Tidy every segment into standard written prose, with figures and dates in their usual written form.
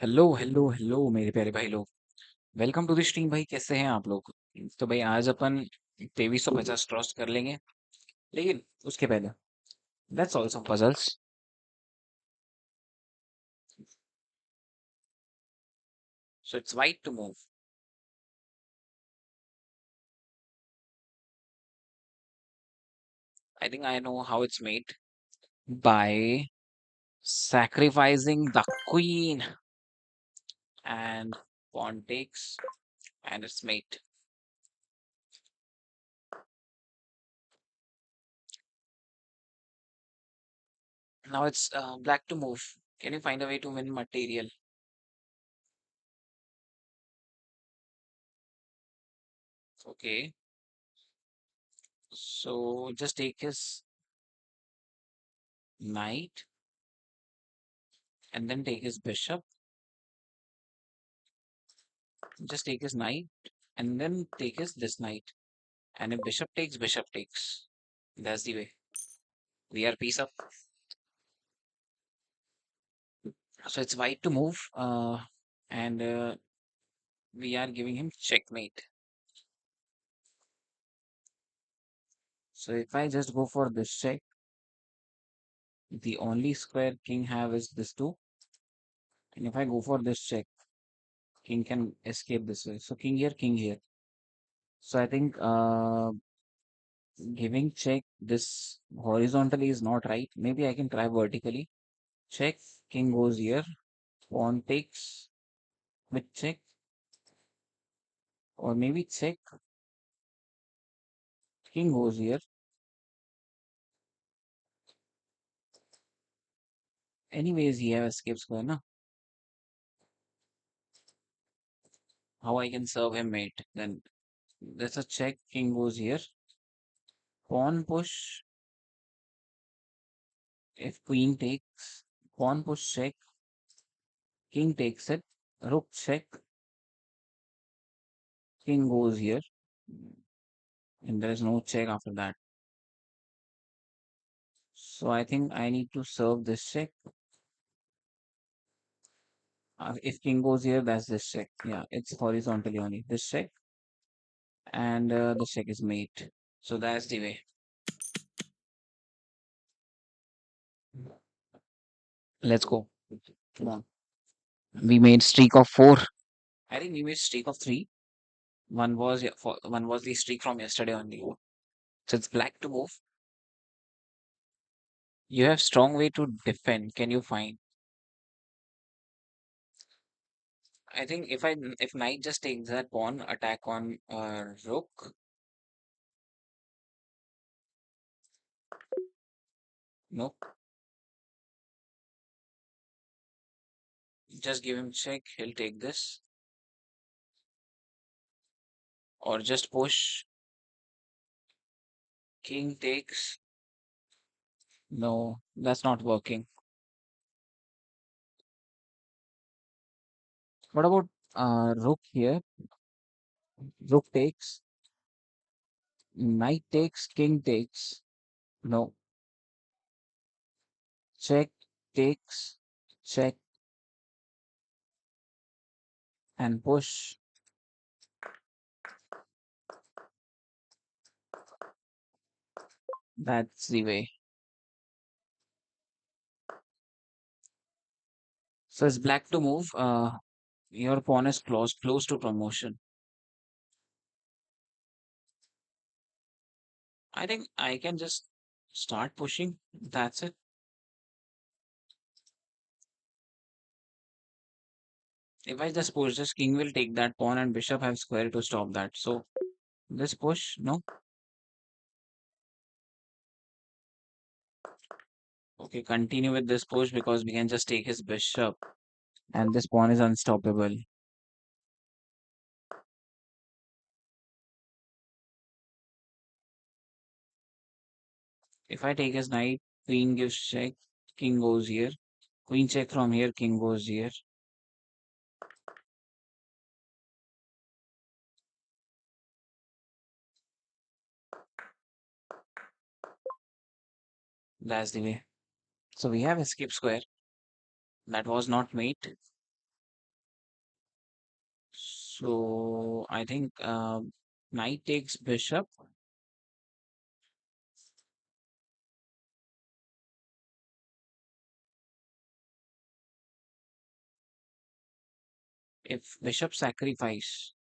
Hello hello hello मेरे प्यारे भाई लोग। वेलकम टू द स्ट्रीम भाई, कैसे हैं आप लोग? तो भाई आज अपन 2350 क्रॉस कर लेंगे, लेकिन उसके पहले let's solve some puzzles. So it's white to move. I think I know how it's made, by sacrificing the queen, and pawn takes, and it's mate. Now it's black to move. Can you find a way to win material? Okay, so just take his knight and then take his bishop. Just take his knight and then take his this knight. And if bishop takes, bishop takes. That's the way. We are piece up. So it's white to move. And we are giving him checkmate. So if I just go for this check, the only square king have is this two. And if I go for this check, king can escape this way. So king here, king here. So I think giving check this horizontally is not right. Maybe I can try vertically. Check, king goes here, pawn takes with check, or maybe check, king goes here. Anyways, he have escape square, na? How I can serve him mate? Then there's a check, king goes here. Pawn push, if queen takes, pawn push check, king takes it, rook check, king goes here, and there is no check after that. So I think I need to serve this check. If king goes here, that's this check. Yeah, it's horizontally only. This check, and the check is mate. So that's the way. Let's go. Come on. We made streak of four. I think we made streak of three. One was the streak from yesterday only. So it's black to move. You have strong way to defend. Can you find? I think if knight just takes that pawn, attack on rook. No, just give him check. He'll take this, or just push. King takes. No, that's not working. What about rook here? Rook takes. Knight takes. King takes. No, check takes. Check and push. That's the way. So it's black to move. Your pawn is close to promotion. I think I can just start pushing. That's it. If I just push, this king will take that pawn and bishop have square to stop that. So this push, no. Okay, continue with this push because we can just take his bishop and this pawn is unstoppable. If I take his knight, queen gives check, king goes here. Queen check from here, king goes here. That's the way. So we have escape square. That was not mate. So I think knight takes bishop. If bishop sacrifice,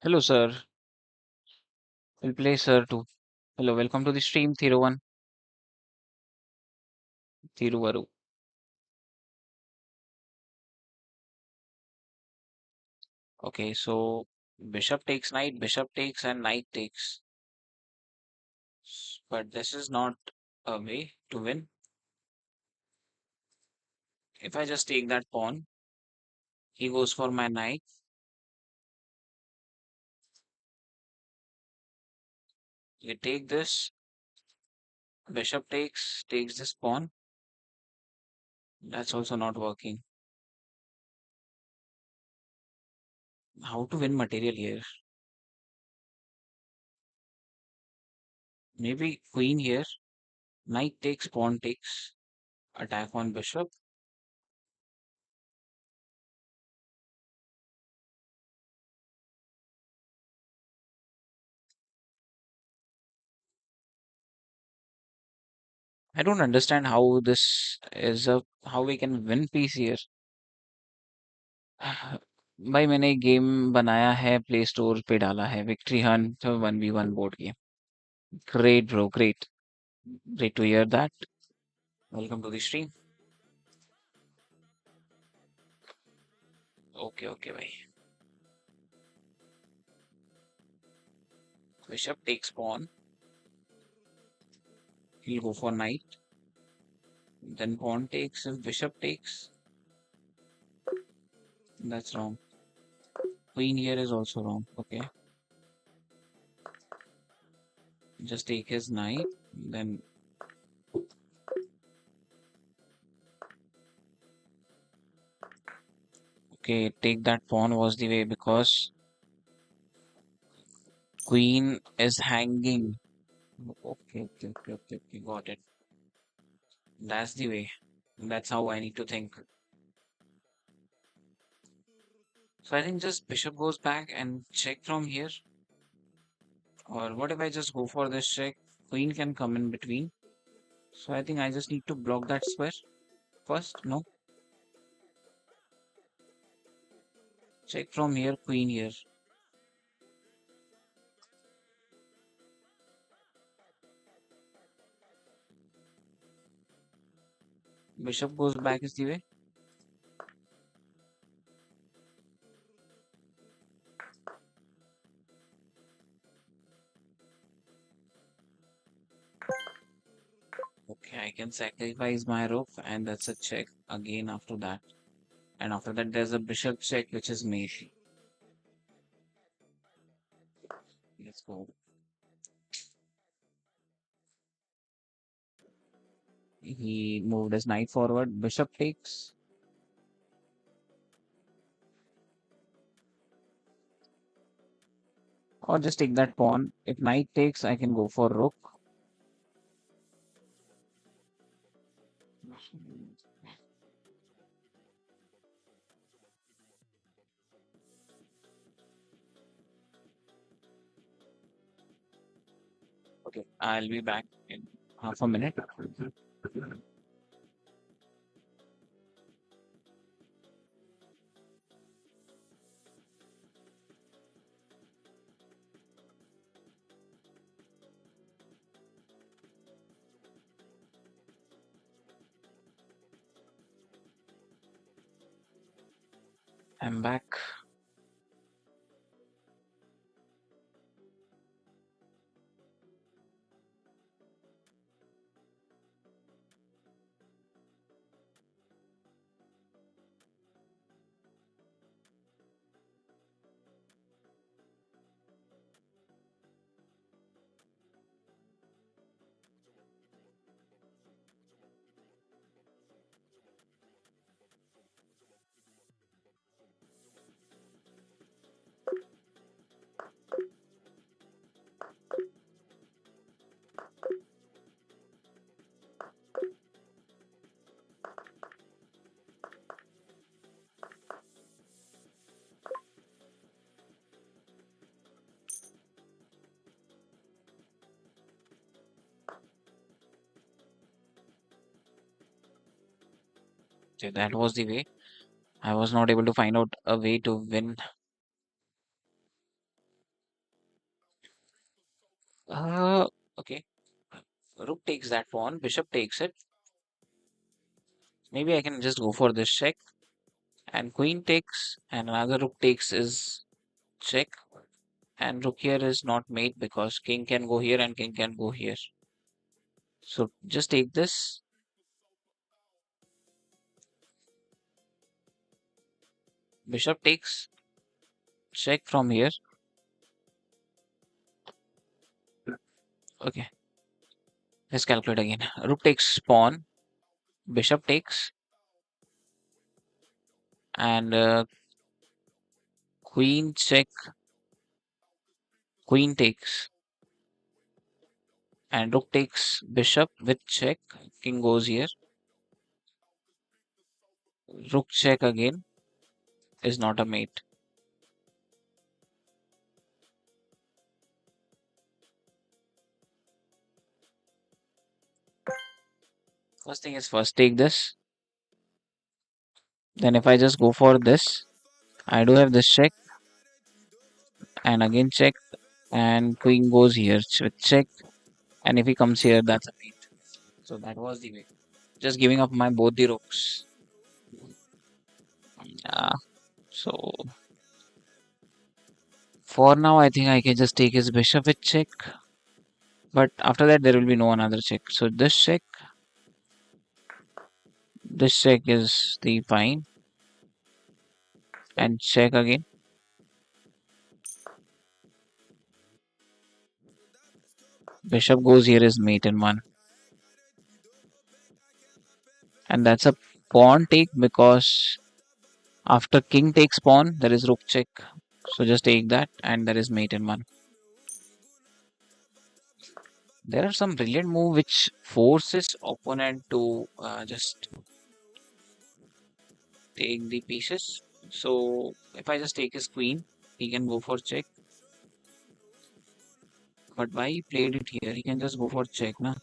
hello sir, we'll play sir too. Hello, welcome to the stream, Thiruvan, Thiruvaru. Okay, so bishop takes, and knight takes. But this is not a way to win. If I just take that pawn, he goes for my knight. You take this, bishop takes this pawn. That's also not working. How to win material here? Maybe queen here. Knight takes, pawn takes. Attack on bishop. I don't understand how this is how we can win piece here. भाई मैंने एक game बनाया है play store पे डाला है victory hunt 1v1 board game great bro great great to hear that welcome to the stream okay okay भाई bishop takes pawn he'll go for knight then pawn takes if bishop takes that's wrong queen here is also wrong okay just take his knight then okay take that pawn was the way because queen is hanging okay got it that's the way that's how I need to think. So I think just bishop goes back and check from here. Or what if I just go for this check? Queen can come in between. So I think I just need to block that square first. No. Check from here, queen here. Bishop goes back is the way. Okay, I can sacrifice my rook and that's a check again after that. And after that there's a bishop check which is made. Let's go. He moved his knight forward. Bishop takes. Or just take that pawn. If knight takes, I can go for rook. Okay, I'll be back in half a minute. I'm back. Okay, that was the way. I was not able to find out a way to win. Uh, okay. Rook takes that pawn. Bishop takes it. Maybe I can just go for this check. And queen takes. And another rook takes is check. And rook here is not mate because king can go here and king can go here. So just take this. Bishop takes. Check from here. Okay. Let's calculate again. Rook takes pawn. Bishop takes. And queen check. Queen takes. And rook takes bishop with check. King goes here. Rook check again is not a mate. First thing is first take this. Then if I just go for this, I do have this check and again check and queen goes here with check. And if he comes here, that's a mate. So that was the way. Just giving up my both the rooks. Yeah. So for now, I think I can just take his bishop with check. But after that, there will be no another check. So this check is the fine. And check again. Bishop goes here is mate in one. And that's a pawn take because after king takes pawn, there is rook check. So just take that and there is mate in one. There are some brilliant move which forces opponent to just take the pieces. So if I just take his queen, he can go for check. But why he played it here? He can just go for check, na?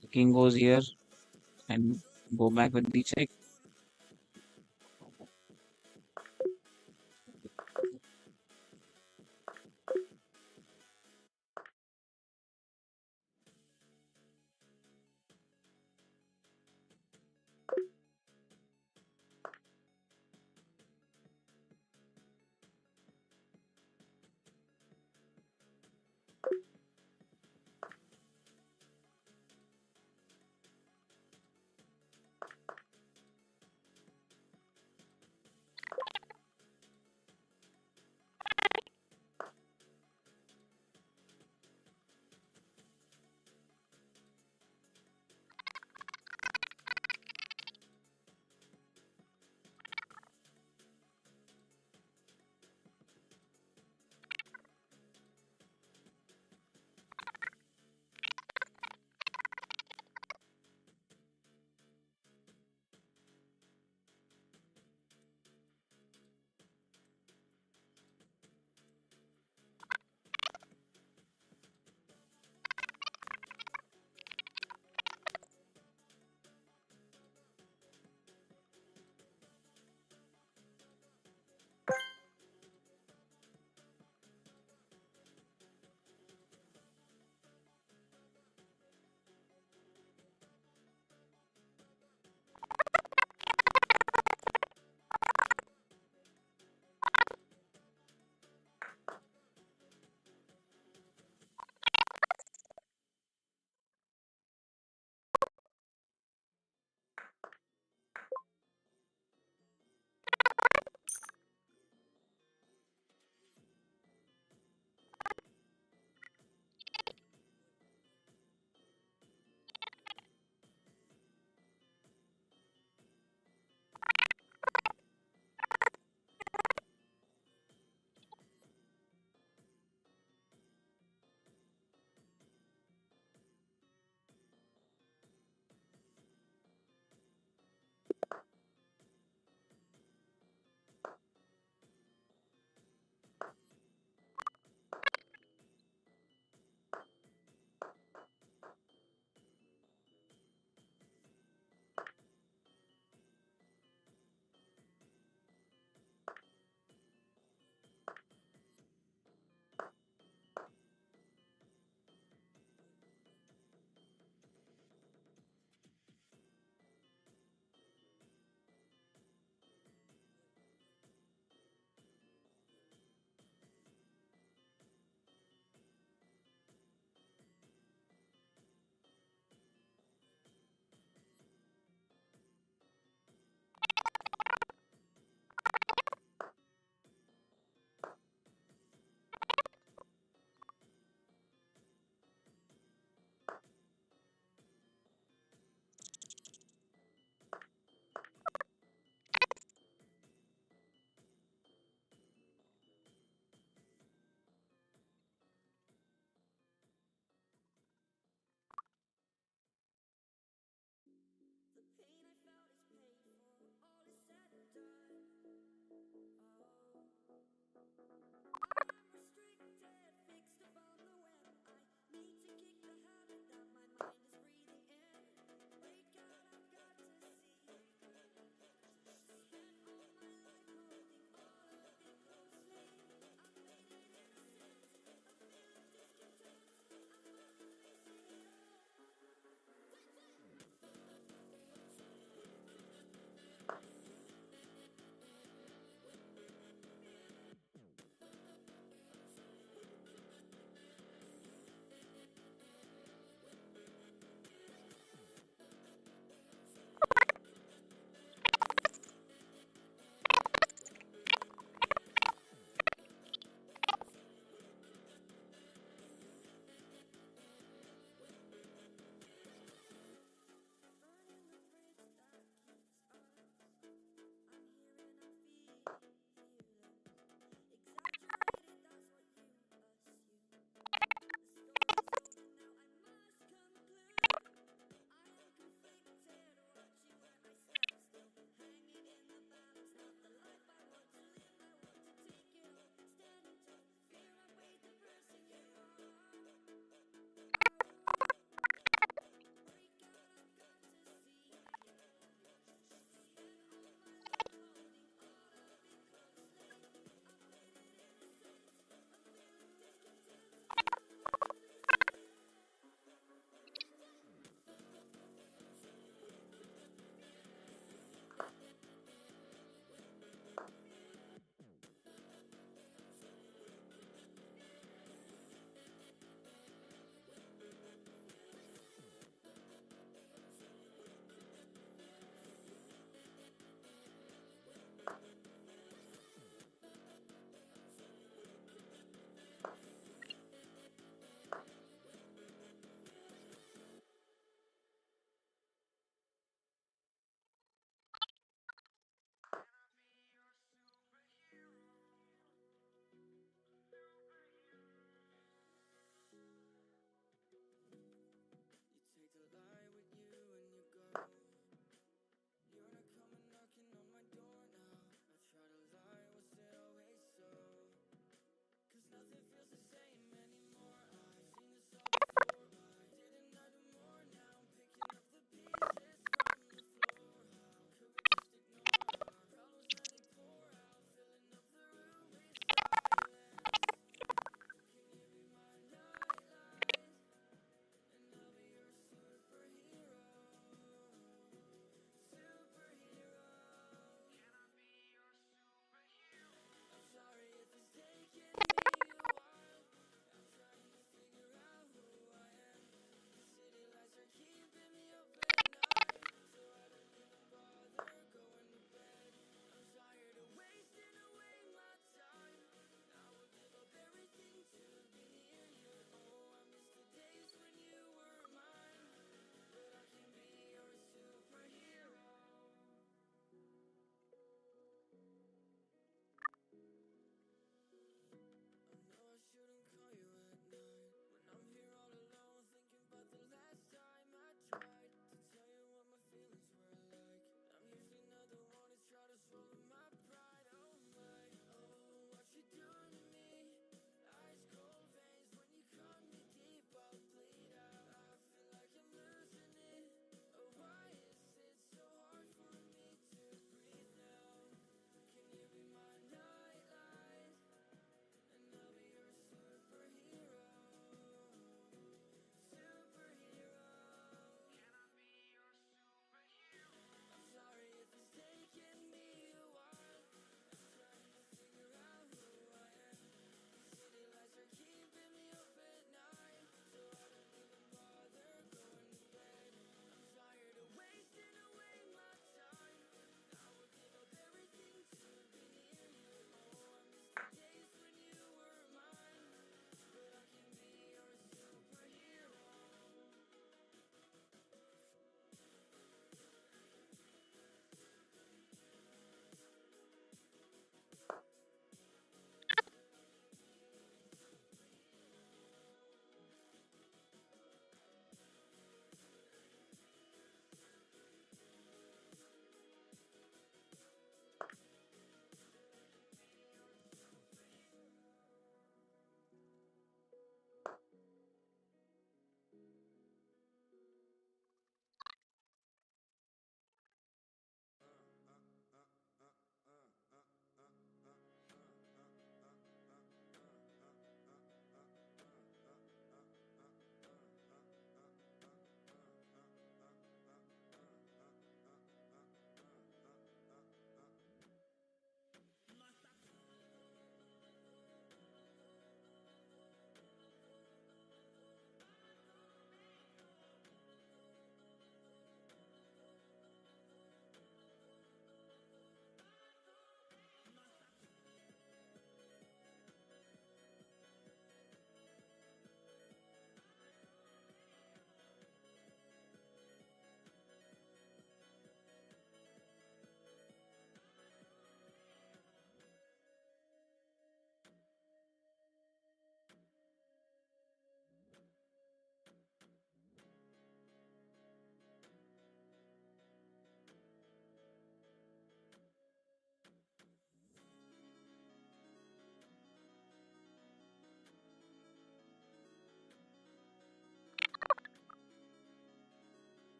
The king goes here and go back with the check.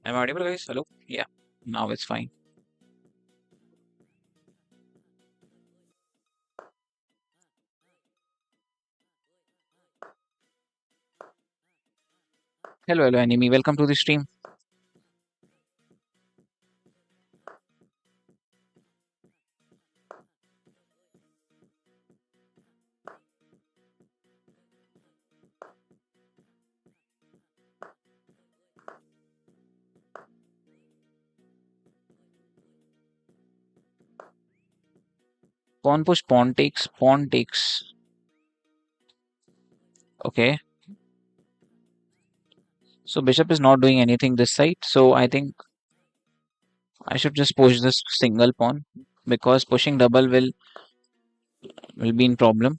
Am I audible, guys? Hello? Yeah, now it's fine. Hello, hello, enemy. Welcome to the stream. Pawn push, pawn takes, pawn takes. Okay. So bishop is not doing anything this side. So I think I should just push this single pawn because pushing double will be in problem.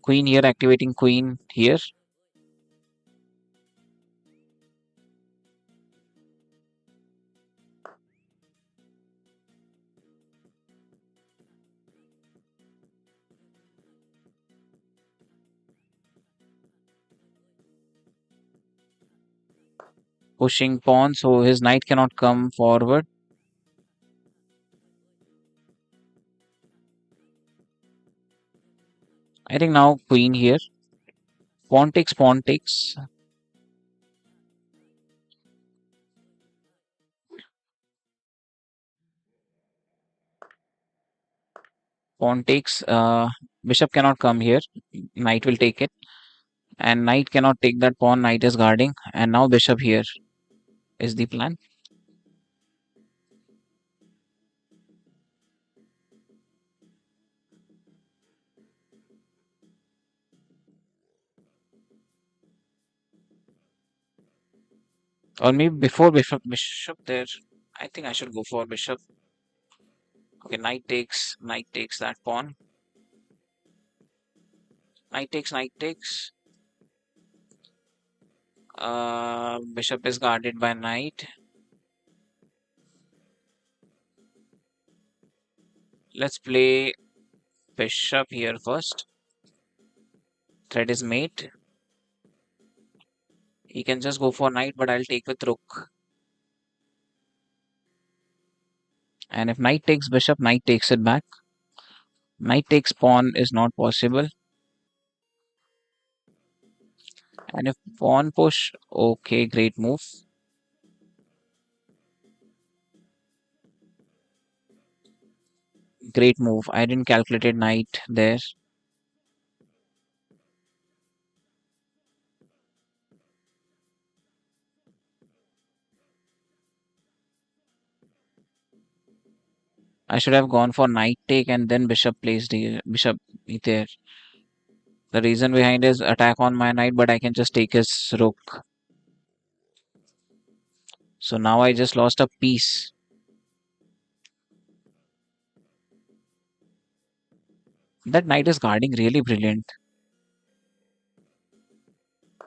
Queen here, activating queen here. Pushing pawn, so his knight cannot come forward. I think now queen here. Pawn takes, pawn takes. Pawn takes. Bishop cannot come here. Knight will take it. And knight cannot take that pawn. Knight is guarding. And now bishop here is the plan. Or maybe before bishop there. I think I should go for bishop. Okay, knight takes that pawn. Knight takes. Bishop is guarded by knight. Let's play bishop here first. Thread is mate. He can just go for knight, but I'll take with rook. And if knight takes bishop, knight takes it back. Knight takes pawn is not possible. And if pawn push, okay, great move. Great move. I didn't calculate knight there. I should have gone for knight take and then bishop placed here, bishop there. The reason behind is attack on my knight, but I can just take his rook. So now I just lost a piece. That knight is guarding really brilliant.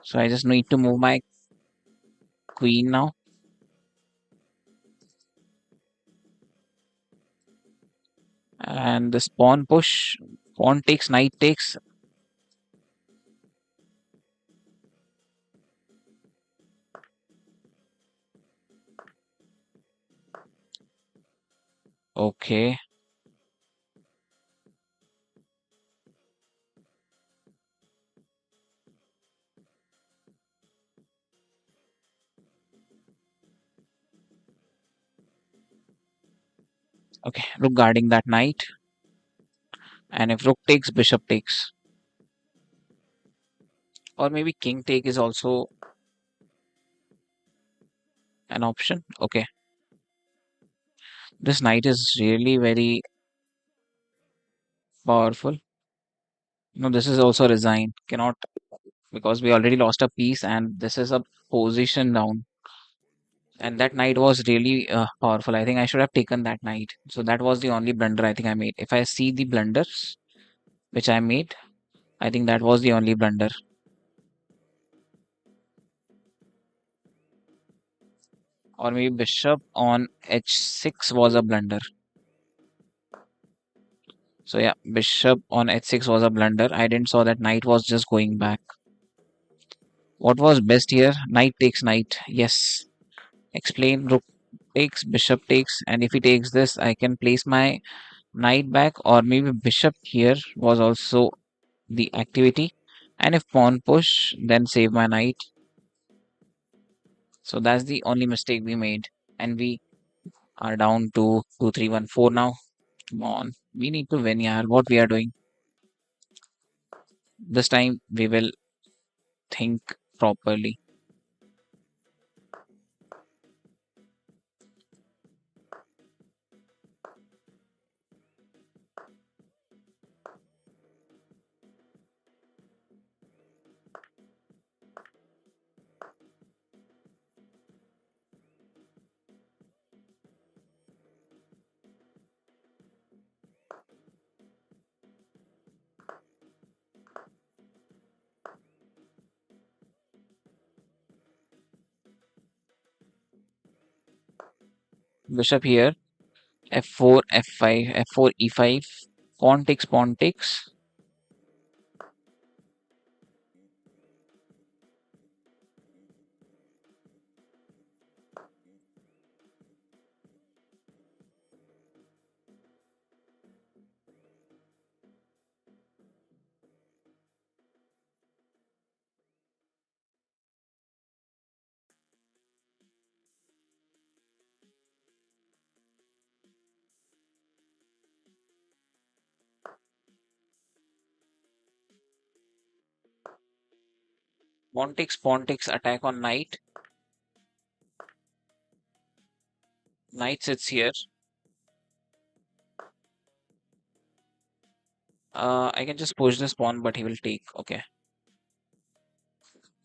So I just need to move my queen now. And this pawn push, pawn takes, knight takes. Okay. Okay, rook guarding that knight. And if rook takes, bishop takes. Or maybe king take is also an option. Okay. This knight is really very powerful. No, this is also resign. Cannot, because we already lost a piece and this is a position down. And that knight was really powerful. I think I should have taken that knight. So that was the only blunder I think I made. If I see the blunders which I made, I think that was the only blunder. Or maybe bishop on h6 was a blunder. So yeah, bishop on h6 was a blunder. I didn't saw that knight was just going back. What was best here? Knight takes knight. Yes. Explain. Rook takes, bishop takes, and if he takes this, I can place my knight back, or maybe bishop here was also the activity. And if pawn push, then save my knight. So that's the only mistake we made. And we are down to 2-3-1-4 now. Come on. We need to win, yeah. What we are doing. This time we will think properly. Bishop here. F4, F5, F4, E5. Pawn takes, pawn takes. Pawn takes, attack on knight. Knight sits here. I can just push this pawn, but he will take. Okay.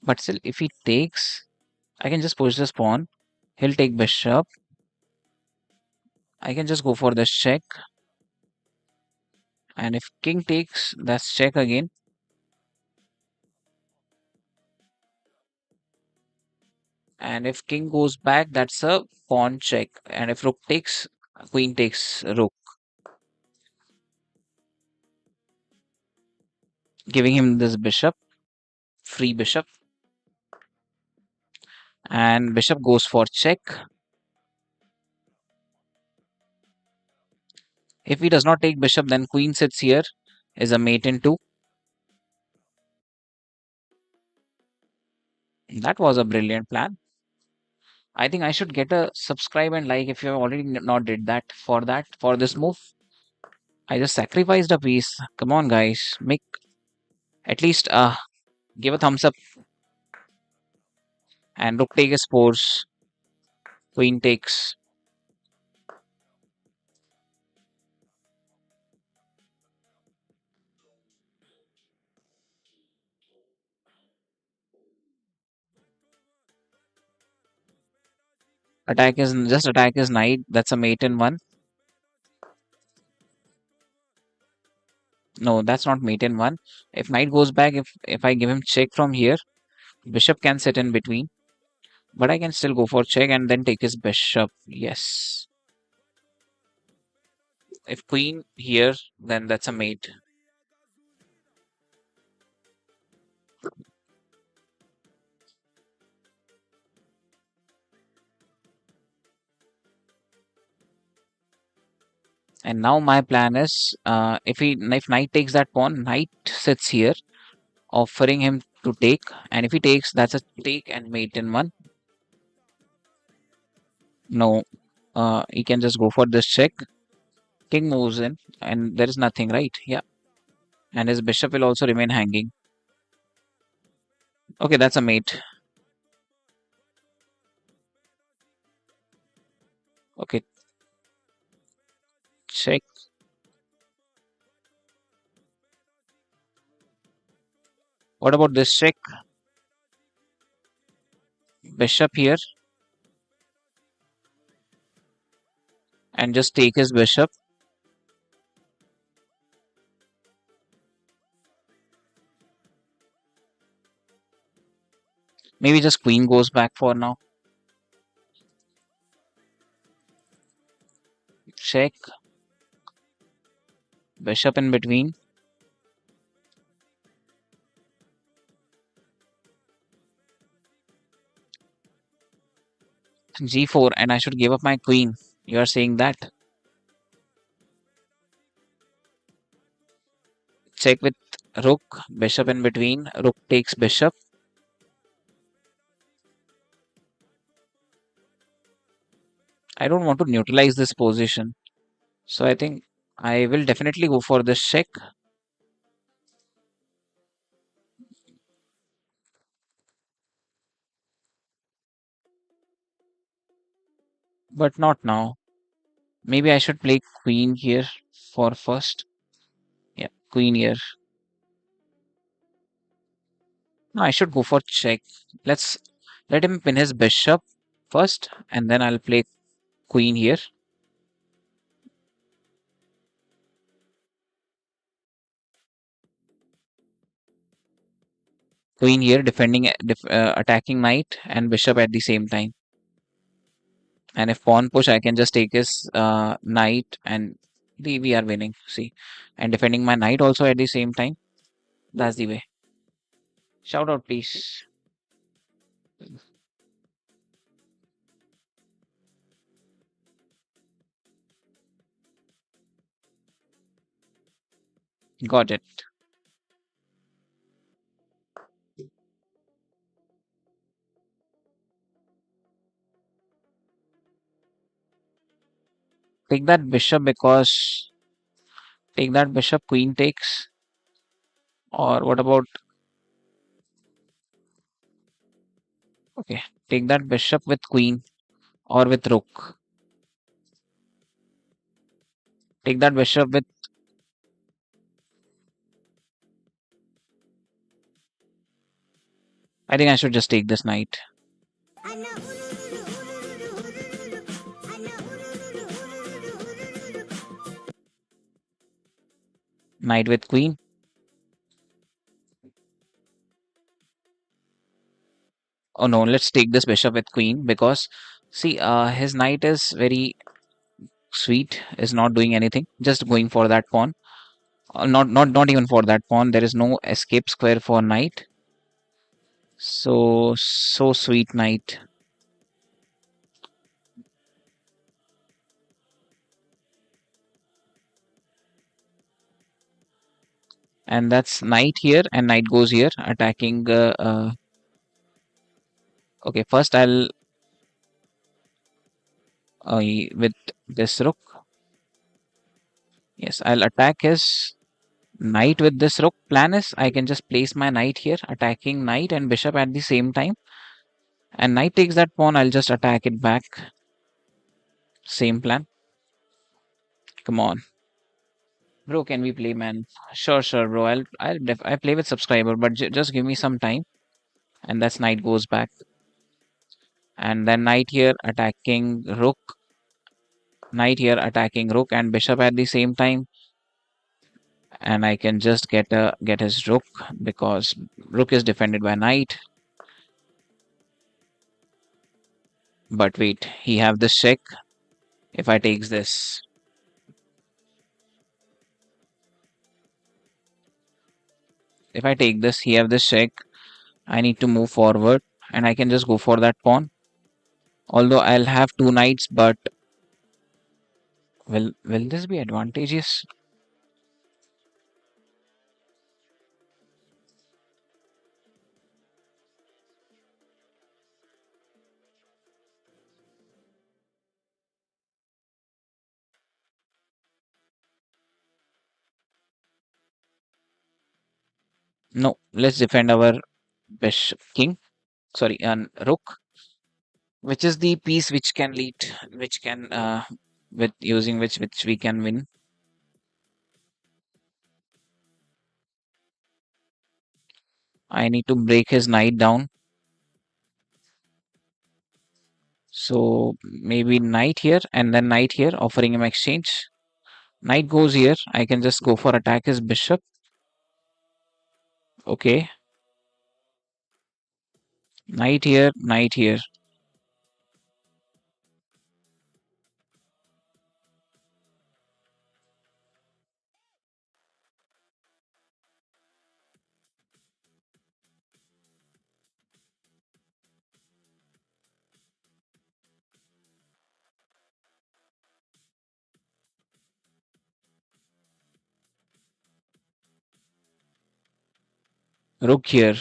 But still, if he takes, I can just push this pawn. He'll take bishop. I can just go for this check. And if king takes, that's check again. And if king goes back, that's a pawn check. And if rook takes, queen takes rook, giving him this bishop, free bishop. And bishop goes for check. If he does not take bishop, then queen sits here, is a mate in two. That was a brilliant plan. I think I should get a subscribe and like if you have already not did that for this move. I just sacrificed a piece. Come on, guys, make at least give a thumbs up. And rook takes force, queen takes. Attack is knight. That's a mate in one. No, that's not mate in one. If knight goes back, if I give him check from here, bishop can sit in between. But I can still go for check and then take his bishop. Yes. If queen here, then that's a mate. And now my plan is, if knight takes that pawn, knight sits here, offering him to take. And if he takes, that's a take and mate in one. No, he can just go for this check. King moves in, and there is nothing, right? Yeah. And his bishop will also remain hanging. Okay, that's a mate. Okay, check. What about this check? Bishop here, and just take his bishop. Maybe just queen goes back for now. Check. Bishop in between. g4 and I should give up my queen. You are saying that? Check with rook, bishop in between. Rook takes bishop. I don't want to neutralize this position. So I think I will definitely go for this check. But not now. Maybe I should play queen here for first. Yeah, queen here. No, I should go for check. Let's let him pin his bishop first, and then I'll play queen here. Queen here, defending, attacking knight and bishop at the same time. And if pawn push, I can just take his knight, and we are winning. See, and defending my knight also at the same time. That's the way. Shout out, please. Got it. Take that bishop because take that bishop. Queen takes. Or what about okay? Take that bishop with queen or with rook. Take that bishop with. I think I should just take this knight. Knight with queen. Oh no, let's take this bishop with queen because see, his knight is very sweet, is not doing anything, just going for that pawn. Not even for that pawn. There is no escape square for knight. So sweet knight, and that's knight here, and knight goes here, attacking. Okay, first I'll with this rook. Yes, I'll attack his knight with this rook. Plan is I can just place my knight here, attacking knight and bishop at the same time. And knight takes that pawn, I'll just attack it back. Same plan. Come on. Bro, can we play, man? Sure, bro. I play with subscriber, but just give me some time. And that's knight goes back. And then knight here attacking rook. Knight here attacking rook and bishop at the same time. And I can just get his rook because rook is defended by knight. But wait, he have this check. If I takes this, if I take this, he have this check. I need to move forward, and I can just go for that pawn. Although I'll have two knights, but will this be advantageous? No, let's defend our bishop king. Sorry, and rook, which is the piece which can lead, which can with using which we can win. I need to break his knight down. So maybe knight here and then knight here, offering him exchange. Knight goes here. I can just go for attack his bishop. Okay. Knight here, knight here. Rook here.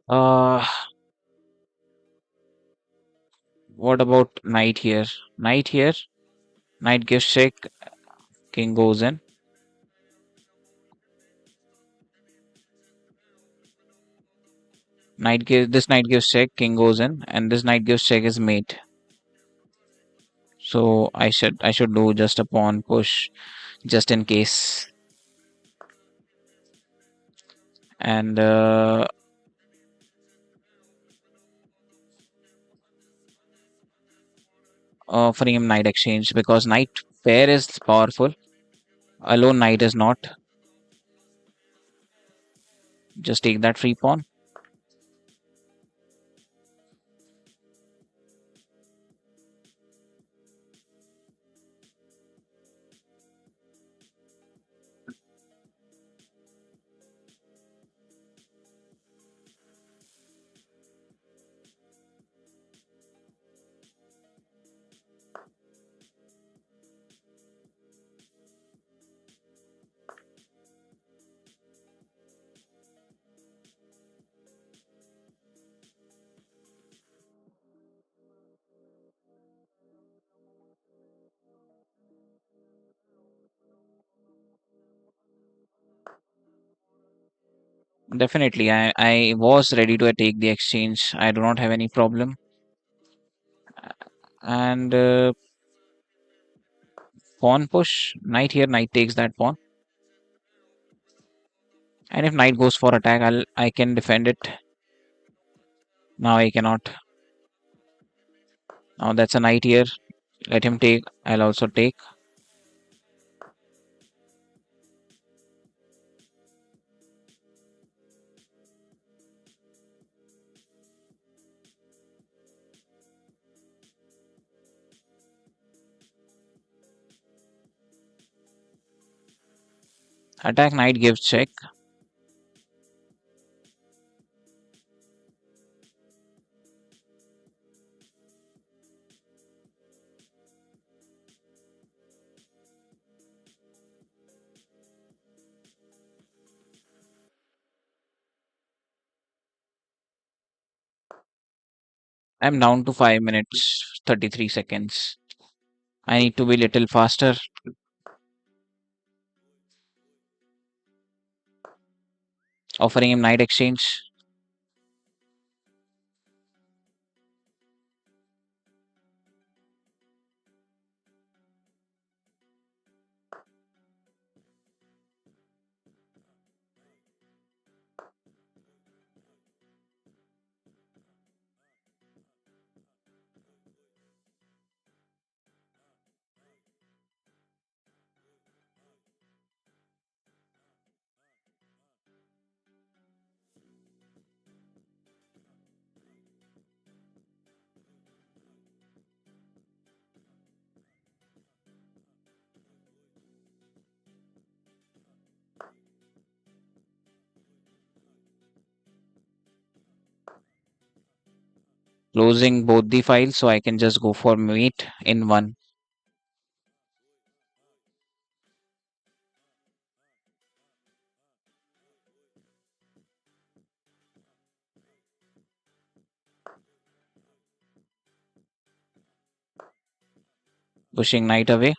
Uh, what about knight here? Knight here. Knight gives check. King goes in. Knight gives check. King goes in, and this knight gives check is mate. So I should do just a pawn push just in case. And offering him knight exchange because knight pair is powerful. Alone knight is not. Just take that free pawn. Definitely, I was ready to take the exchange. I do not have any problem. And pawn push. Knight here. Knight takes that pawn. And if knight goes for attack, I can defend it. Now I cannot. Now that's a knight here. Let him take. I'll also take. Attack knight gives check. I'm down to 5 minutes 33 seconds. I need to be little faster. Offering him knight exchange. Closing both the files so I can just go for mate in one. Pushing knight away.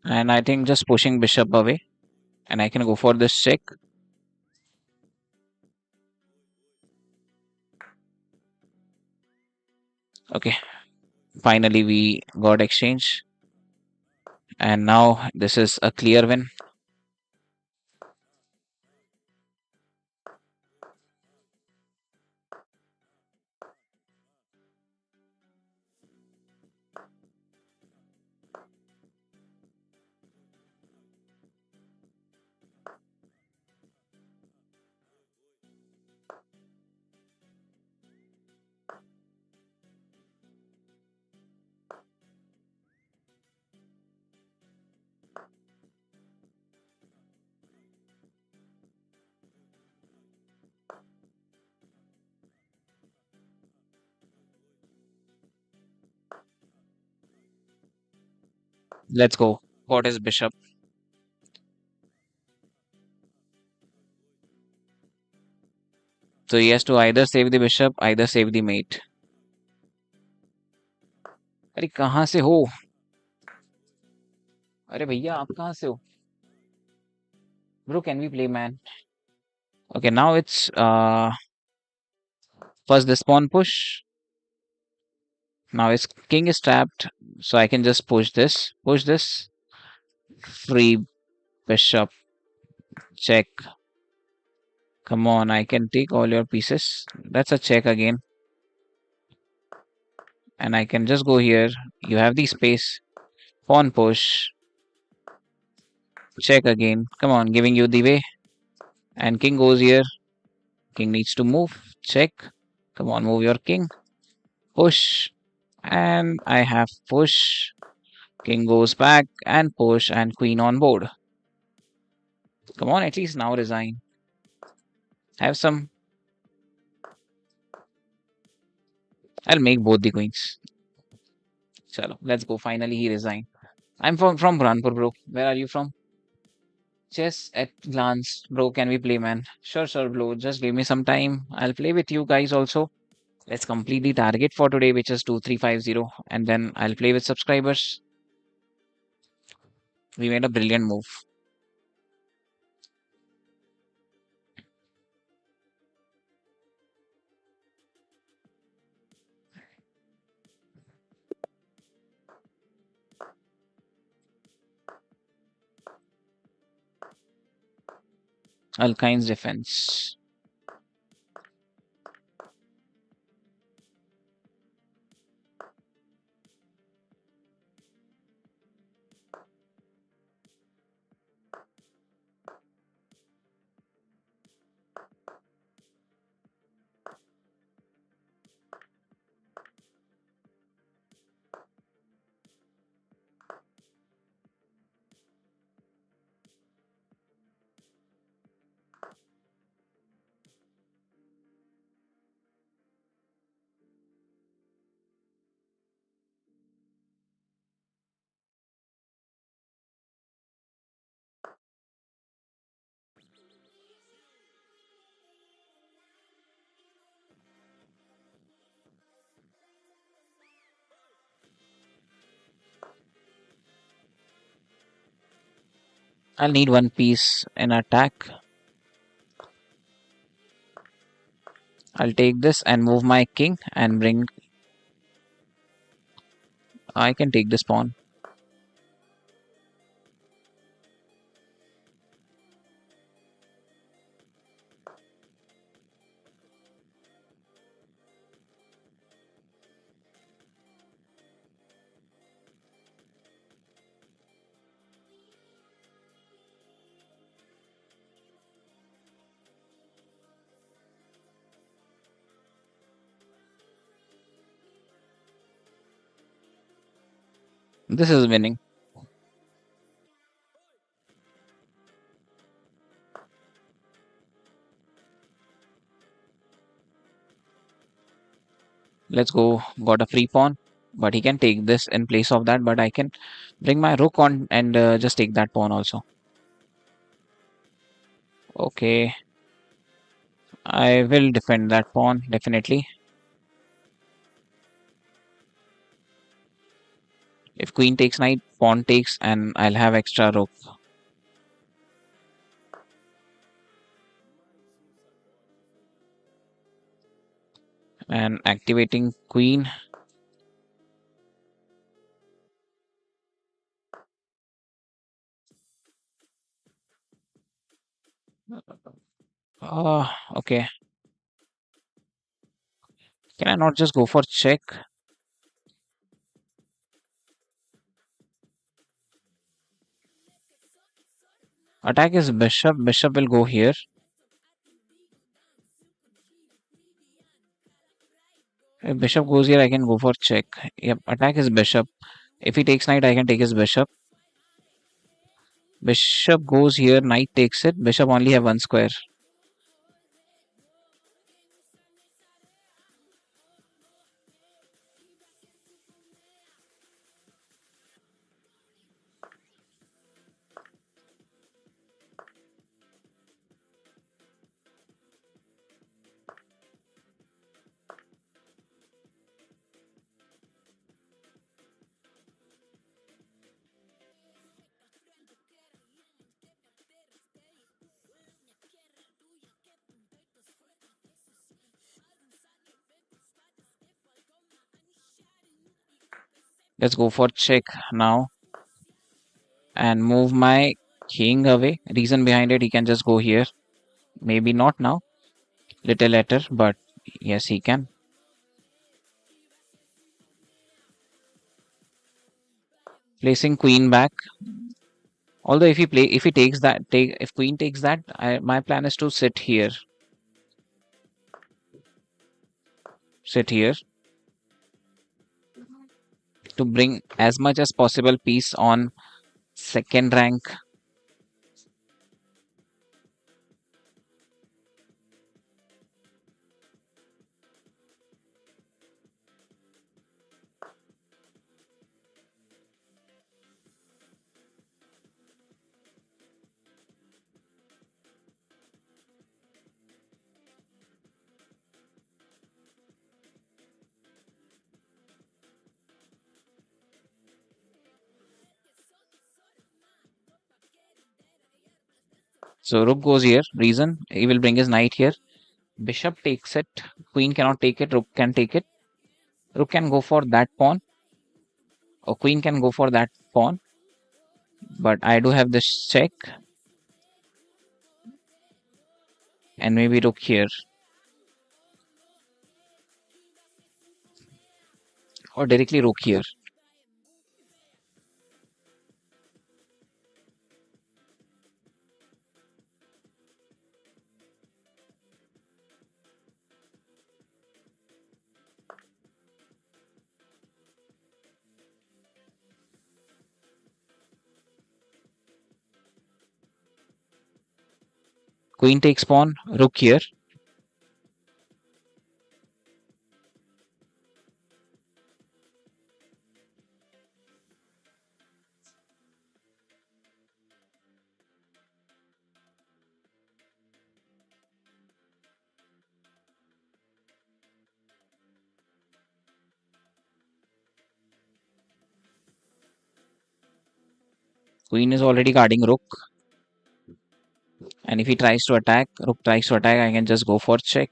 And I think just pushing bishop away. And I can go for this check. Okay. Finally we got exchange. And now this is a clear win. Let's go. What is bishop? So he has to either save the bishop, either save the mate. अरे कहाँ से हो? अरे भैया आप कहाँ से हो? Bro, can we play, man? Okay, now it's first this pawn push. Now his king is trapped, so I can just push this, free bishop, check. Come on, I can take all your pieces. That's a check again, and I can just go here. You have the space. Pawn push, check again. Come on, giving you the way. And king goes here. King needs to move. Check. Come on, move your king. Push. And I have push. King goes back and push and queen on board. Come on, at least now resign. Have some. I'll make both the queens. Chalo, let's go. Finally, he resigned. I'm from Ranpur, bro. Where are you from? Chess at glance, bro. Can we play, man? Sure, bro. Just give me some time. I'll play with you guys also. Let's complete the target for today, which is 2350, and then I'll play with subscribers. We made a brilliant move. Alkine's defense. I'll need one piece in attack. I'll take this and move my king and bring. I can take this pawn. This is winning. Let's go. Got a free pawn, but he can take this in place of that. But I can bring my rook on and just take that pawn also. Okay, I will defend that pawn definitely. If queen takes knight, pawn takes, and I'll have extra rook. And activating queen. Okay. Can I not just go for check? Attack is bishop. Bishop will go here. If bishop goes here, I can go for check. Yep, attack is bishop. If he takes knight, I can take his bishop. Bishop goes here, knight takes it. Bishop only have one square. Let's go for check now and move my king away. Reason behind it, he can just go here. Maybe not now, little later, but yes, he can. Placing queen back. Although if he takes that, if queen takes that, my plan is to sit here to bring as much as possible peace on second rank. So rook goes here. Reason he will bring his knight here. Bishop takes it. Queen cannot take it. Rook can take it. Rook can go for that pawn, or queen can go for that pawn. But I do have this check, and maybe rook here, or directly rook here. Queen takes pawn. Rook here. Queen is already guarding rook, and if he tries to attack, rook tries to attack, I can just go for check.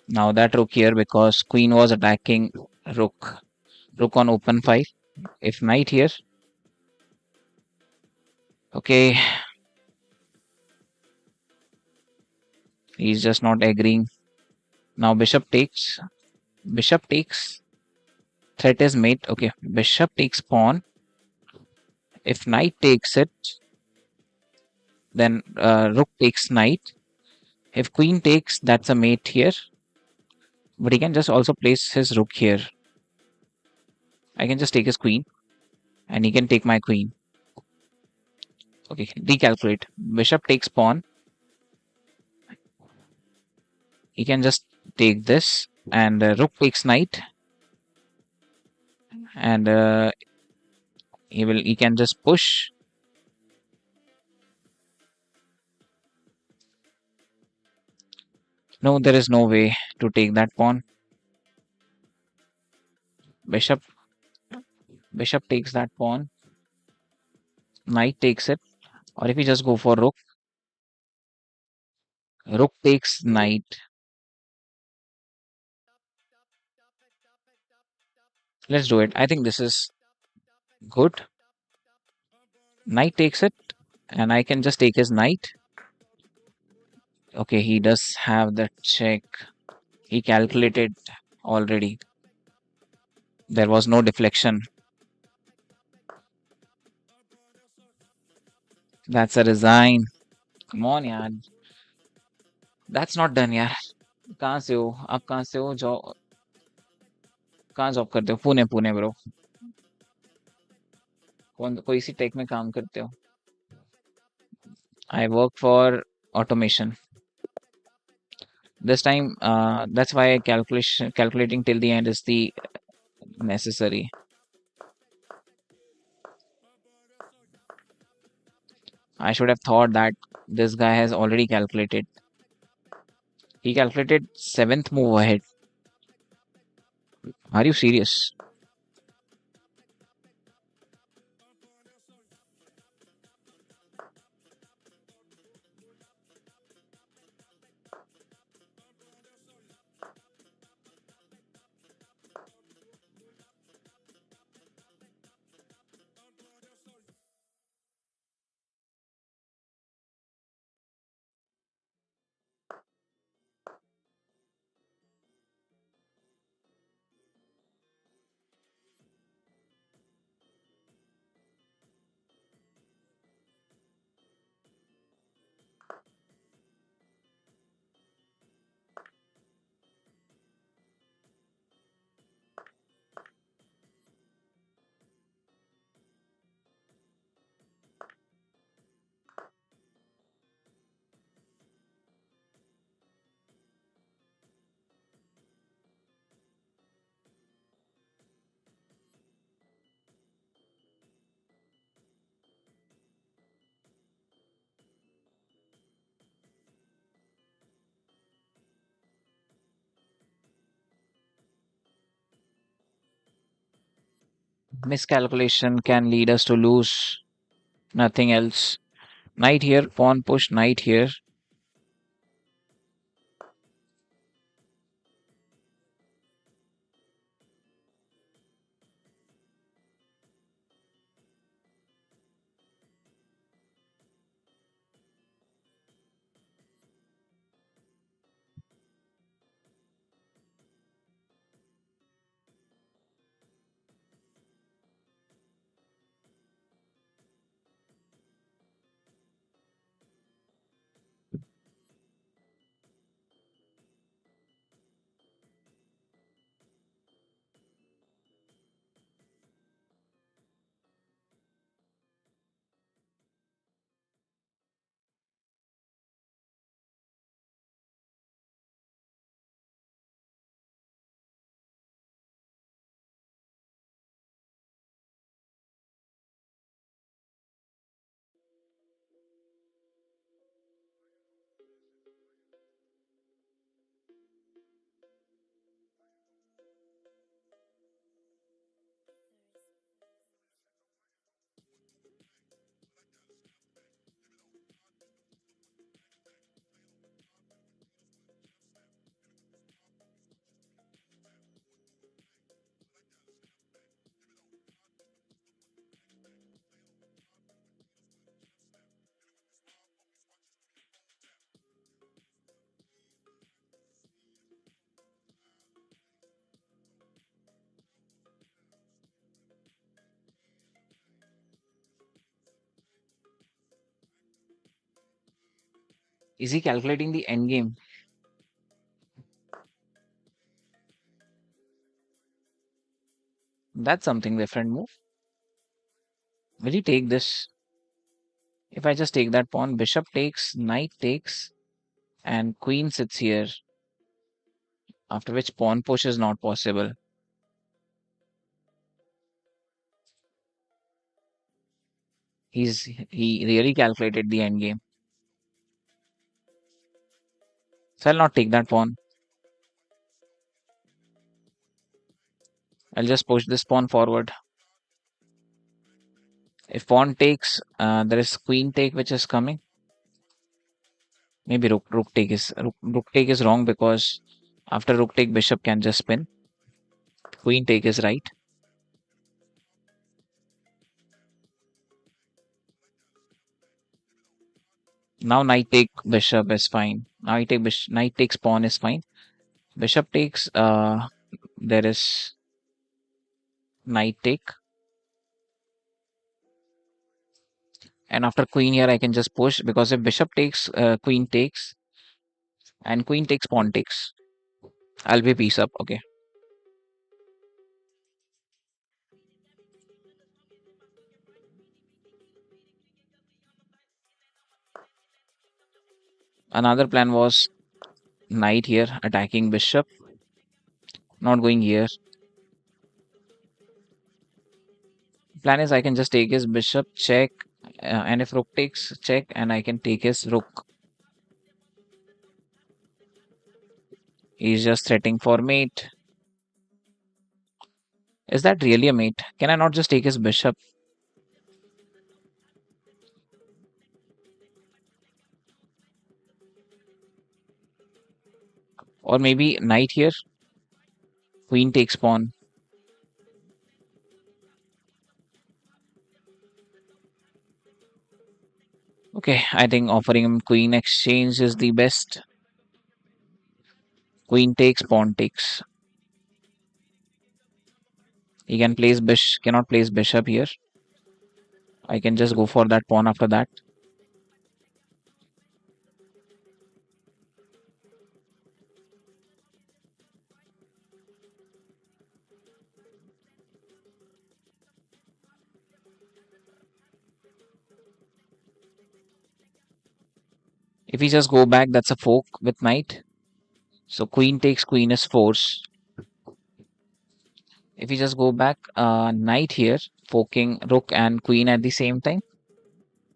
Now that rook here because queen was attacking rook. Rook on open file. If knight here, okay, he's just not agreeing. Now bishop takes. Bishop takes. Threat is made. Okay, bishop takes pawn. If knight takes it, then rook takes knight. If queen takes, that's a mate here. But he can just also place his rook here. I can just take his queen, and he can take my queen. Okay, recalculate. Bishop takes pawn. He can just take this, and rook takes knight, and he can just push. No, there is no way to take that pawn. Bishop Bishop takes that pawn. Knight takes it. Or if you just go for rook, rook takes knight. Let's do it. I think this is good. Knight takes it, and I can just take his knight. Okay, he does have the check. He calculated already. There was no deflection. That's a resign. Come on, yaar. That's not done, यार. कहाँ से हो? आप कहाँ से हो? Job कहाँ job करते हो? पुणे पुणे ब्रो. कौन कोई सी टेक में काम करते हो? I work for automation. This time, that's why calculating till the end is the necessary. I should have thought that this guy has already calculated. He calculated seventh move ahead. Are you serious? Miscalculation can lead us to lose. Nothing else. Knight here, pawn push, knight here. Is he calculating the end game? That's something different move. Will he take this? If I just take that pawn, bishop takes, knight takes, and queen sits here, after which pawn push is not possible. He really calculated the end game. So I'll not take that pawn. I'll just push this pawn forward. If pawn takes, there is queen take which is coming. Maybe rook take is wrong because after rook take, bishop can just spin. Queen take is right. Now knight take bishop is fine. Now I take knight takes pawn is fine. Bishop takes there is knight take, and after queen here I can just push, because if bishop takes queen takes, and queen takes pawn takes, I'll be piece up. Okay. Another plan was knight here attacking bishop, not going here. Plan is I can just take his bishop, check, and if rook takes, check, and I can take his rook. He's just threatening for mate. Is that really a mate? Can I not just take his bishop? Or maybe knight here, queen takes pawn. Okay, I think offering him queen exchange is the best. Queen takes, pawn takes. He can place cannot place bishop here. I can just go for that pawn after that. If we just go back, that's a fork with knight. So queen takes, queen is force. If we just go back, knight here, forking rook and queen at the same time.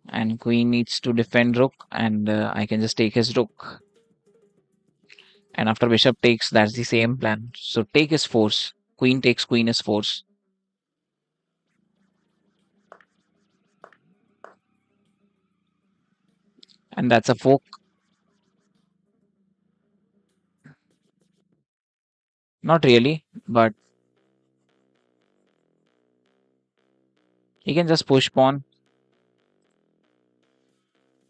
And queen needs to defend rook, and I can just take his rook. And after bishop takes, that's the same plan. So take is force. Queen takes, queen is force. And that's a fork. Not really, but he can just push pawn.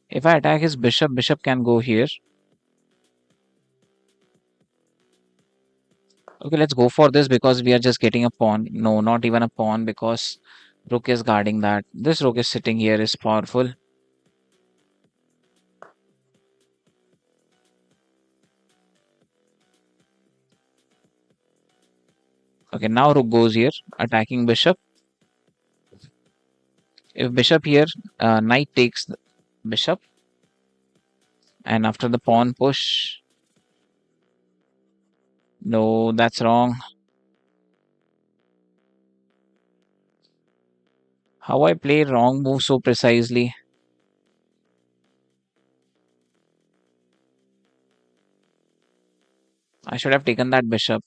If I attack his bishop, bishop can go here. Okay, let's go for this because we are just getting a pawn. No, not even a pawn, because rook is guarding that. This rook is sitting here is powerful. Okay, now rook goes here, attacking bishop. If bishop here, knight takes the bishop. And after the pawn push, no, that's wrong. How I play wrong move so precisely. I should have taken that bishop,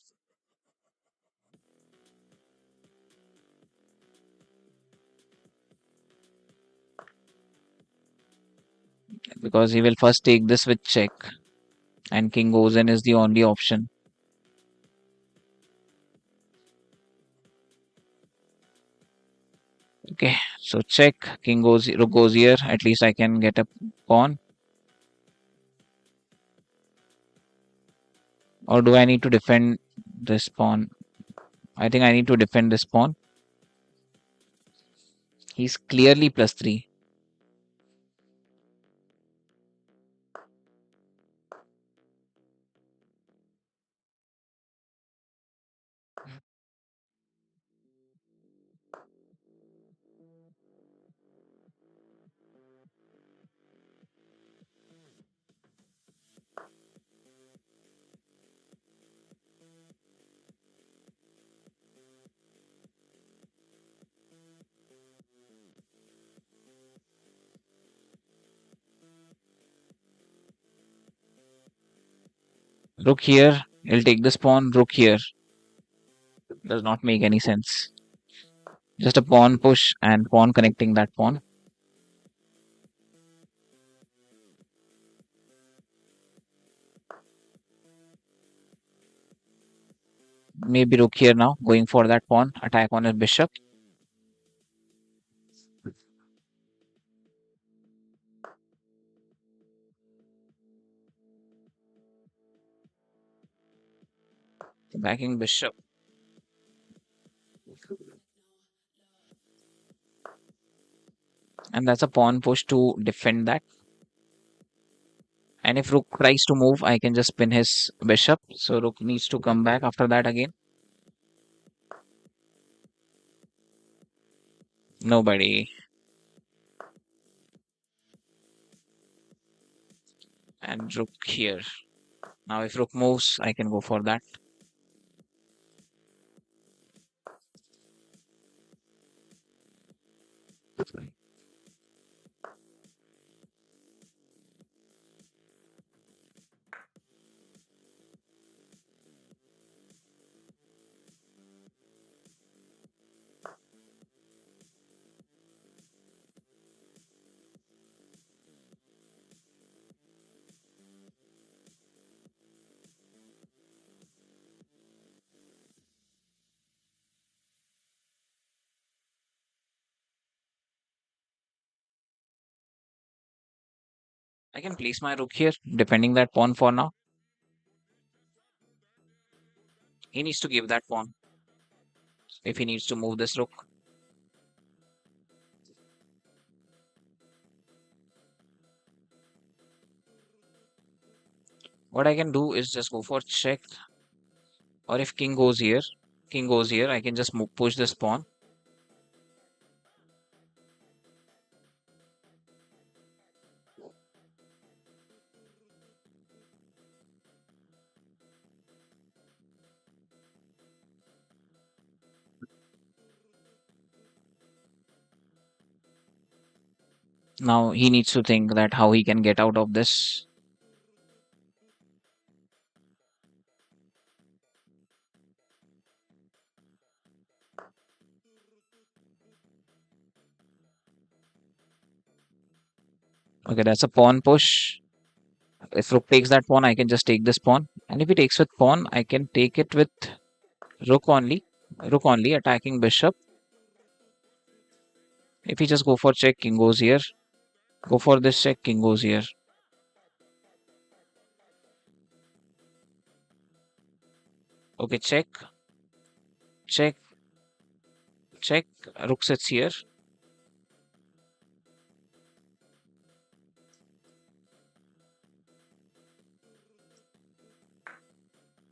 because he will first take this with check, and king goes in is the only option. Okay, so check, king goes, rook goes here. At least I can get a pawn. Or do I need to defend this pawn? I think I need to defend this pawn. He's clearly plus 3. Rook here, he'll take this pawn. Rook here. Does not make any sense. Just a pawn push and pawn connecting that pawn. Maybe rook here now, going for that pawn, attack on his bishop. Backing bishop. And that's a pawn push to defend that. And if rook tries to move, I can just pin his bishop. So rook needs to come back after that again. Nobody. And rook here. Now if rook moves, I can go for that. I can place my rook here, defending that pawn for now. He needs to give that pawn if he needs to move this rook. What I can do is just go for check, or if king goes here, I can just move, push this pawn. Now he needs to think that how he can get out of this. Okay, that's a pawn push. If rook takes that pawn, I can just take this pawn. And if he takes with pawn, I can take it with rook only. Rook only, attacking bishop. If he just go for check, king goes here. Go for this check, king goes here. Okay, check, check, check. Rook sits here.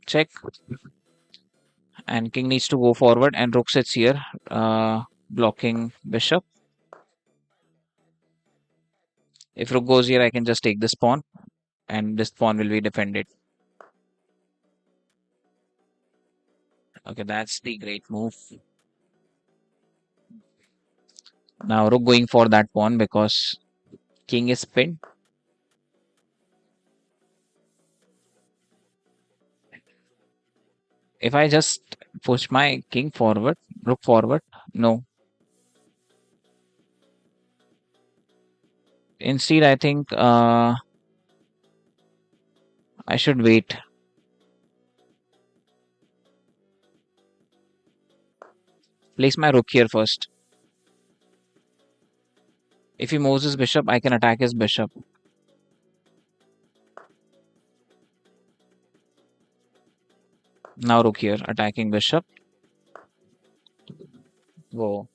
Check. And king needs to go forward and rook sits here, blocking bishop. If rook goes here, I can just take this pawn and this pawn will be defended. Okay, that's the great move. Now rook going for that pawn because king is pinned. If I just push my king forward, rook forward, no. Instead, I think I should wait. Place my rook here first. If he moves his bishop, I can attack his bishop. Now rook here, attacking bishop. Go.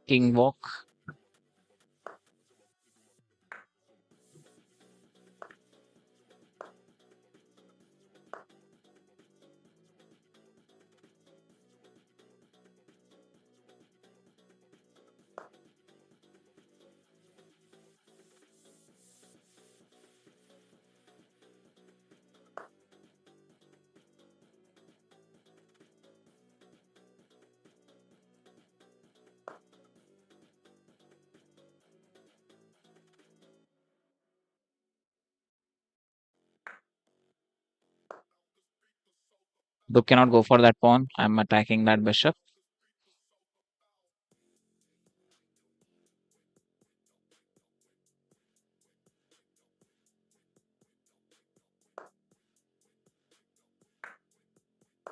King walk. Rook cannot go for that pawn. I'm attacking that bishop.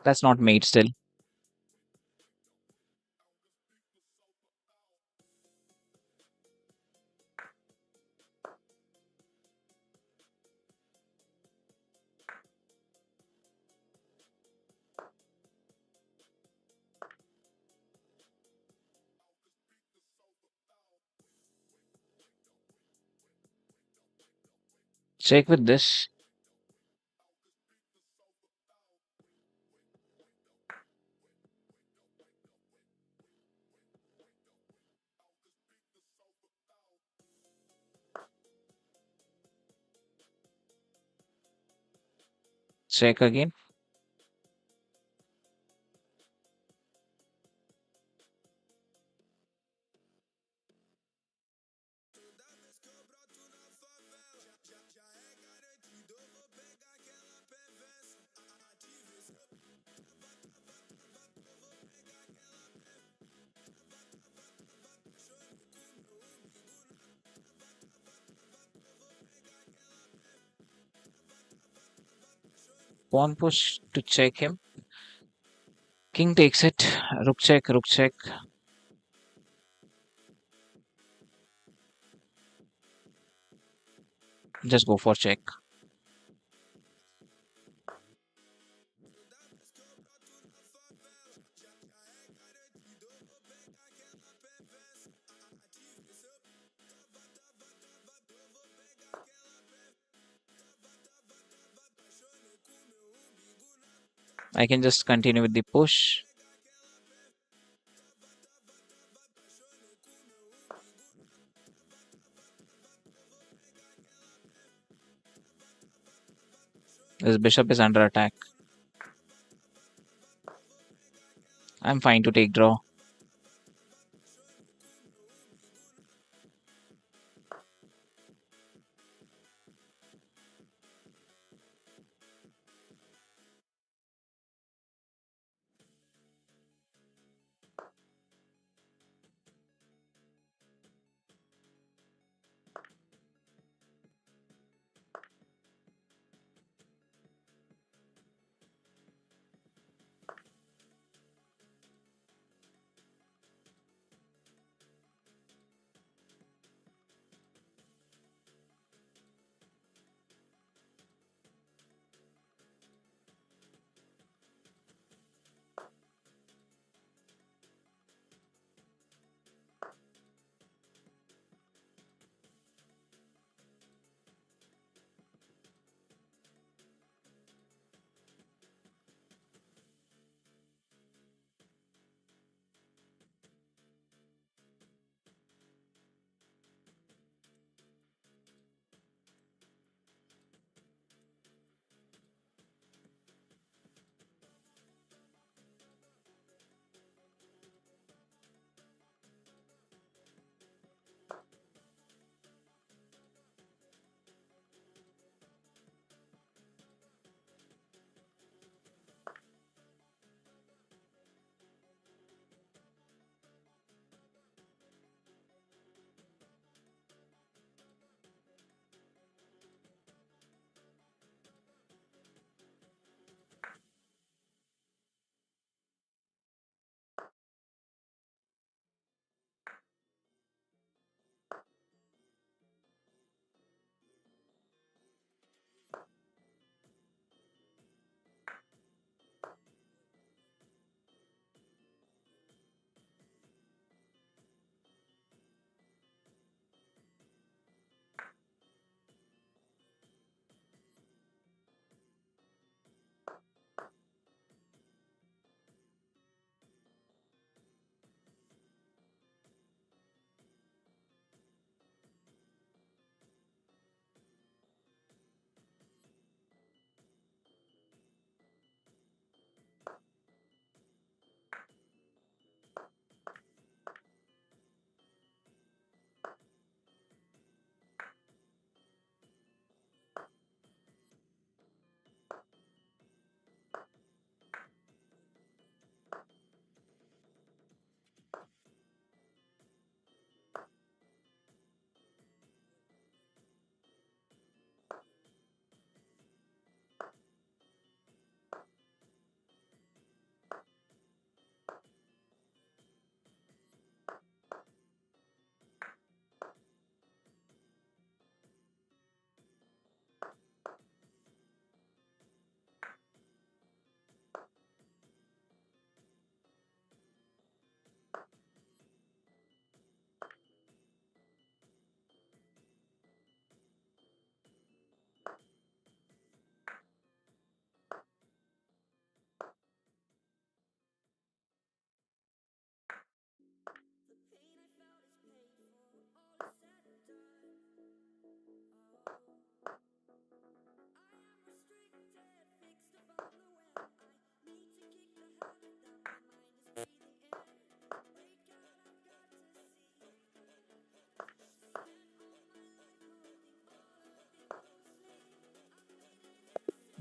That's not mate still. Check with this. Check again. Pawn push to check him. King takes it. Rook check, rook check. Just go for check. I can just continue with the push. This bishop is under attack. I'm fine to take draw.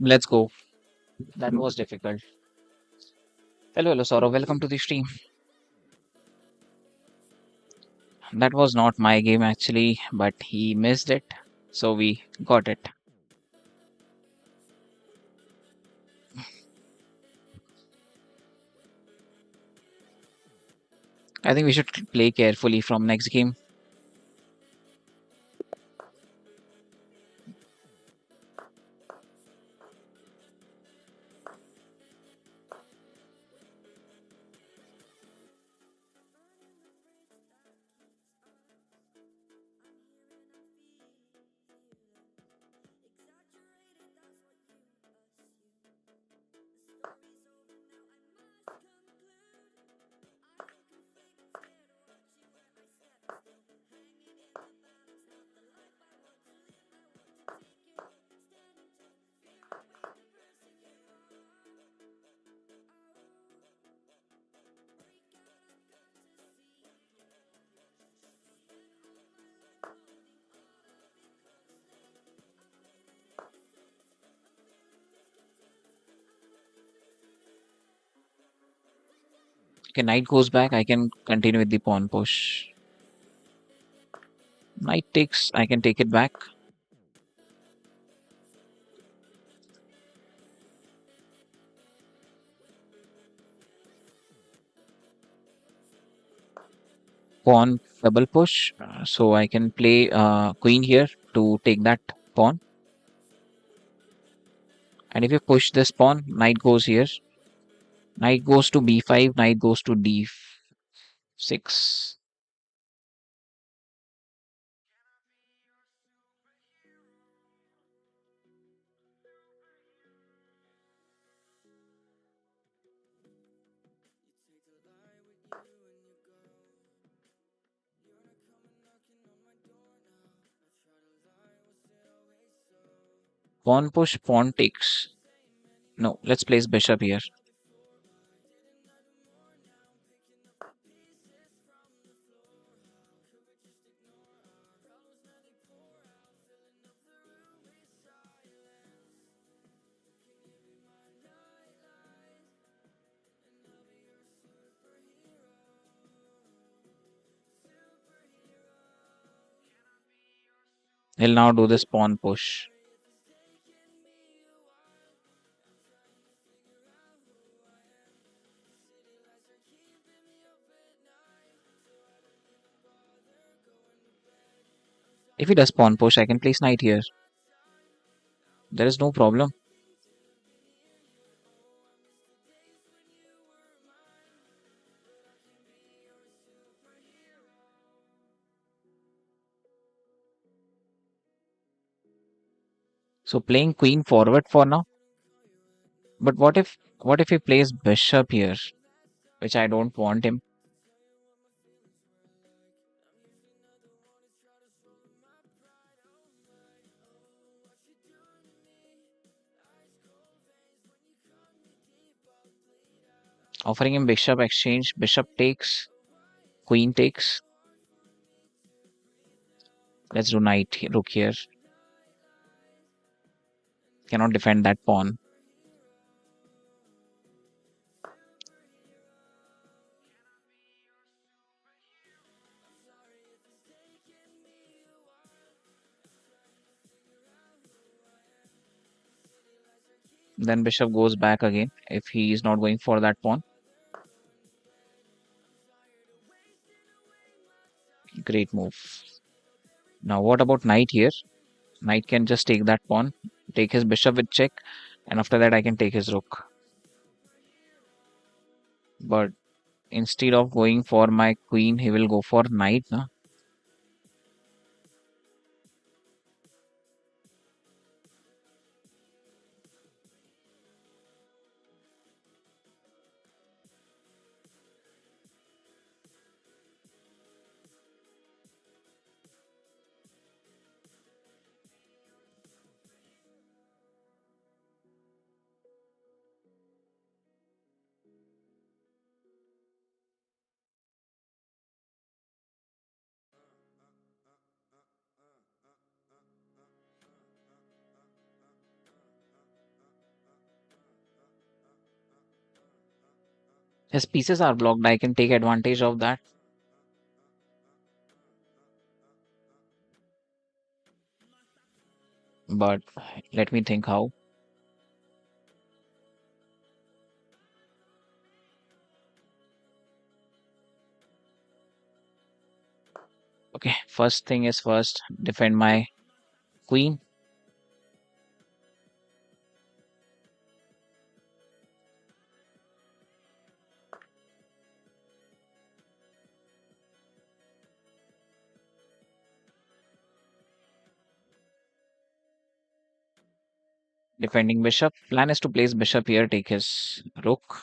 Let's go. That was difficult. Hello, hello, Saurav. Welcome to the stream. That was not my game actually, but he missed it. So we got it. I think we should play carefully from next game. Okay, knight goes back. I can continue with the pawn push. Knight takes. I can take it back. Pawn double push. So I can play queen here to take that pawn. And if you push this pawn, knight goes here. Knight goes to b5. Knight goes to d6. Pawn push. Pawn takes. No, let's place bishop here. He'll now do this pawn push. If he does pawn push, I can place knight here. There is no problem. So playing queen forward for now. But what if he plays bishop here, which I don't want him. Offering him bishop exchange. Bishop takes. Queen takes. Let's do rook here. Cannot defend that pawn. Then bishop goes back again if he is not going for that pawn. Great move. Now what about knight here? Knight can just take that pawn, take his bishop with check, and after that I can take his rook. But instead of going for my queen, he will go for knight. Na? His pieces are blocked. I can take advantage of that. But let me think how. Okay, first thing is first, defend my queen. Defending bishop. Plan is to place bishop here, take his rook.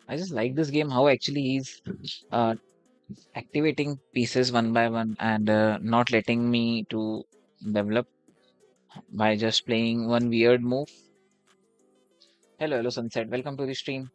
I just like this game, how actually he's uh, activating pieces one by one and not letting me to develop by just playing one weird move. Hello, hello, Sunset. Welcome to the stream.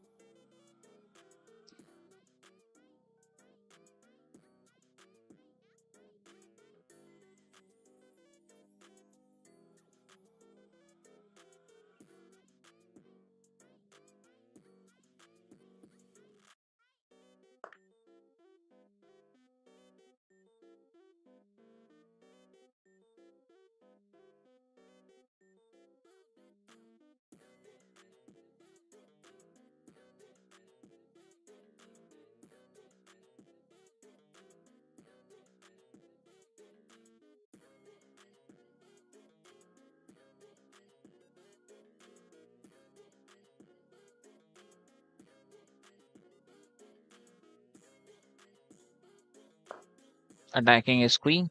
Attacking his queen.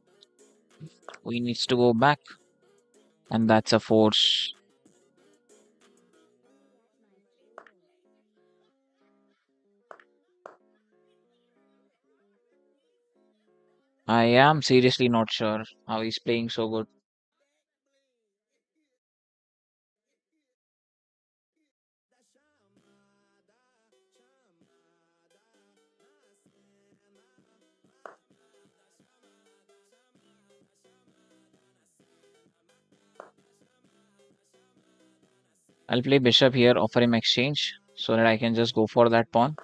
Queen needs to go back, and that's a force. I am seriously not sure how he's playing so good. I'll play bishop here, offer him exchange so that I can just go for that pawn.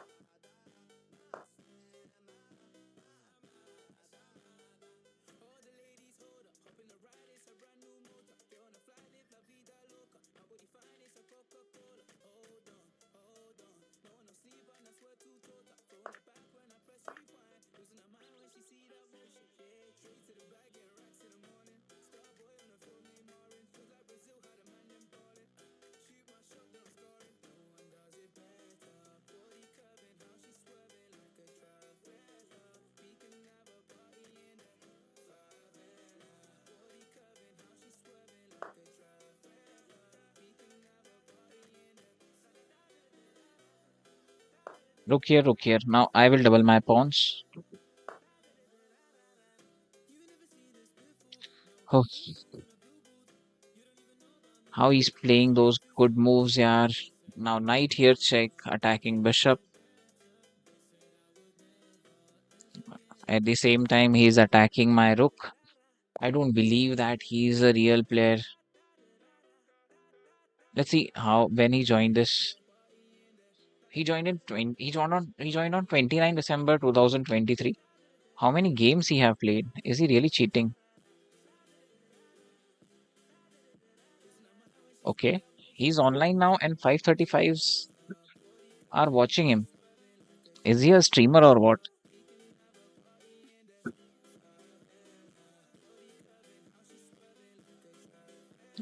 Rook here, rook here. Now I will double my pawns. Oh, how he's playing those good moves, yeah. Now knight here check, attacking bishop. At the same time, he is attacking my rook. I don't believe that he is a real player. Let's see how when he joined this. He joined in 20, he joined on 29 December 2023. How many games he have played? Is he really cheating? Okay. He's online now and 535s are watching him. Is he a streamer or what?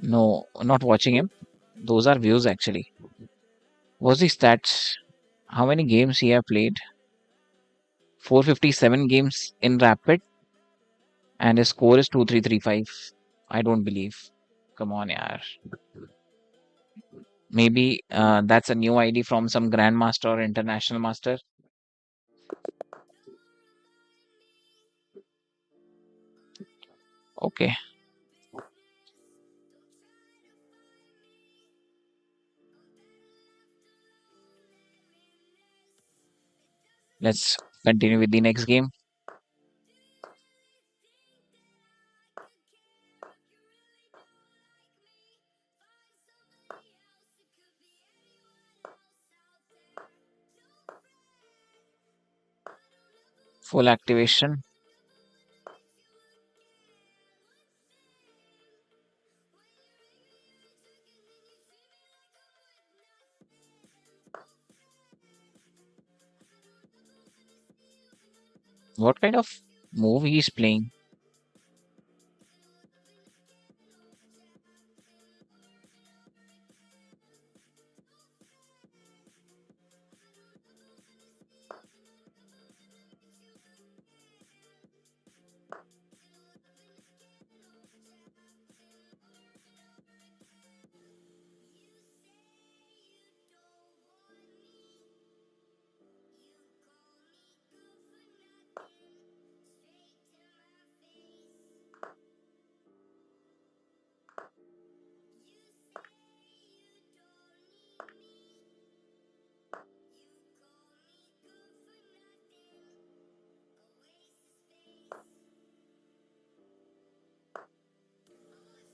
No, not watching him. Those are views actually. What's the stats? How many games he have played? 457 games in rapid and his score is 2335. I don't believe. Come on, yaar. Maybe that's a new ID from some grandmaster or international master. Okay, let's continue with the next game. Full activation. What kind of move he's playing?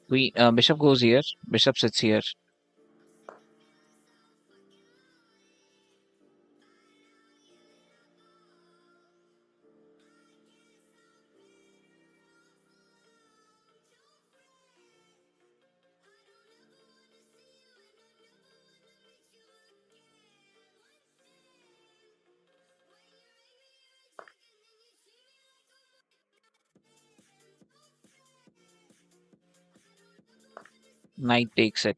Bishop goes here. Bishop sits here. Knight takes it.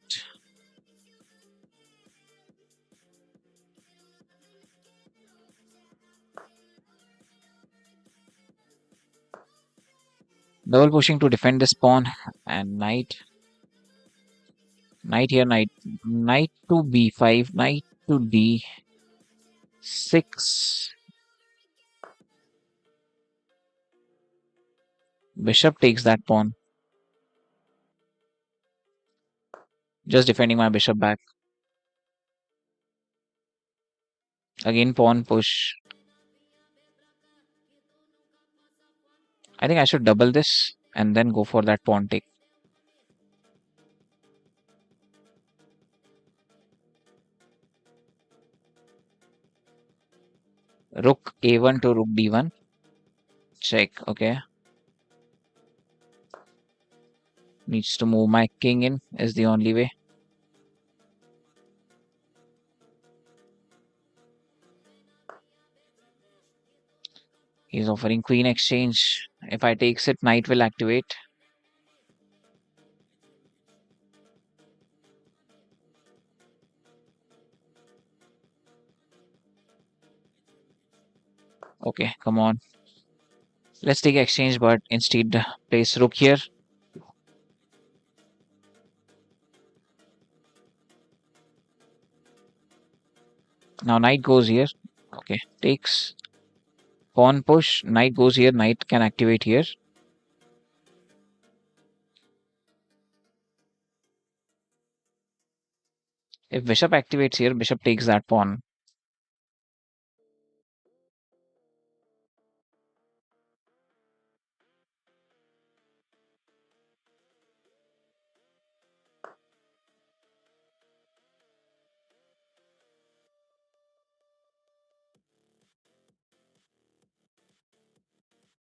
Double pushing to defend this pawn and knight here, knight to b5, knight to d6. Bishop takes that pawn. Just defending my bishop back. Again, pawn push. I think I should double this and then go for that pawn take. Rook a1 to rook d1. Check. Okay. Needs to move my king in is the only way. He's offering queen exchange. If I takes it, knight will activate. Okay, come on. Let's take exchange, but instead place rook here. Now knight goes here. Okay, takes. Pawn push. Knight goes here. Knight can activate here. If bishop activates here, bishop takes that pawn.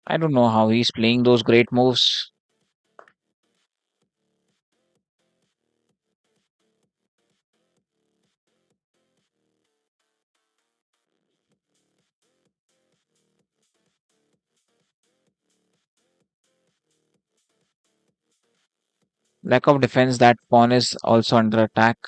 I don't know how he's playing those great moves. Lack of defense, that pawn is also under attack.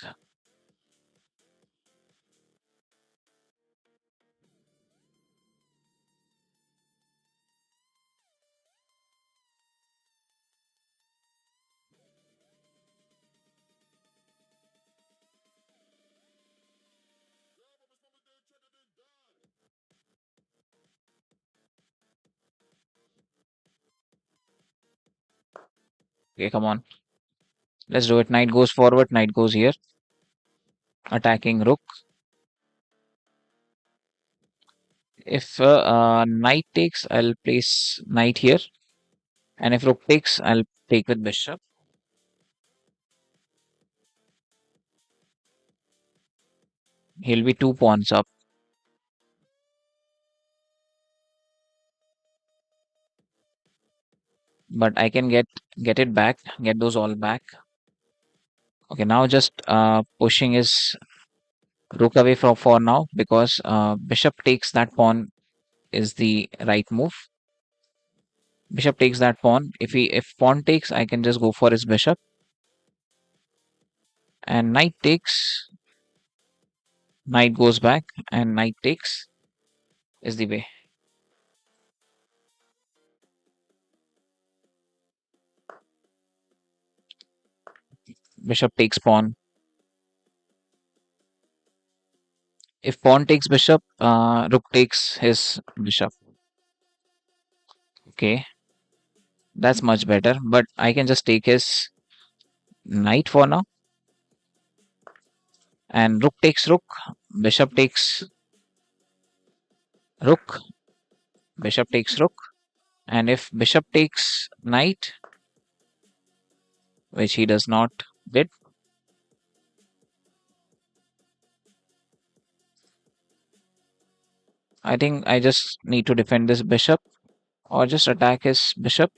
Okay, come on. Let's do it. Knight goes forward, knight goes here. Attacking rook. If knight takes, I'll place knight here. And if rook takes, I'll take with bishop. He'll be 2 pawns up. But I can get it back, get those all back. Okay, now just pushing his rook away from for now because bishop takes that pawn is the right move. Bishop takes that pawn. If pawn takes, I can just go for his bishop. And knight takes, knight goes back, and knight takes is the way. Bishop takes pawn. If pawn takes bishop, rook takes his bishop. Okay, that's much better. But I can just take his knight for now. And rook takes rook. Bishop takes rook. Bishop takes rook. And if bishop takes knight, which he does not did, I think I just need to defend this bishop or just attack his bishop.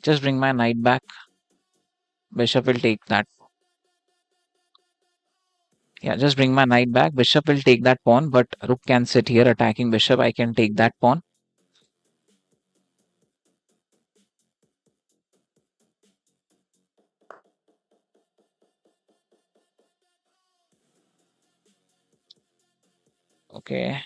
Just bring my knight back. Bishop will take that. Yeah, just bring my knight back. Bishop will take that pawn, but rook can sit here attacking bishop. I can take that pawn. Okay.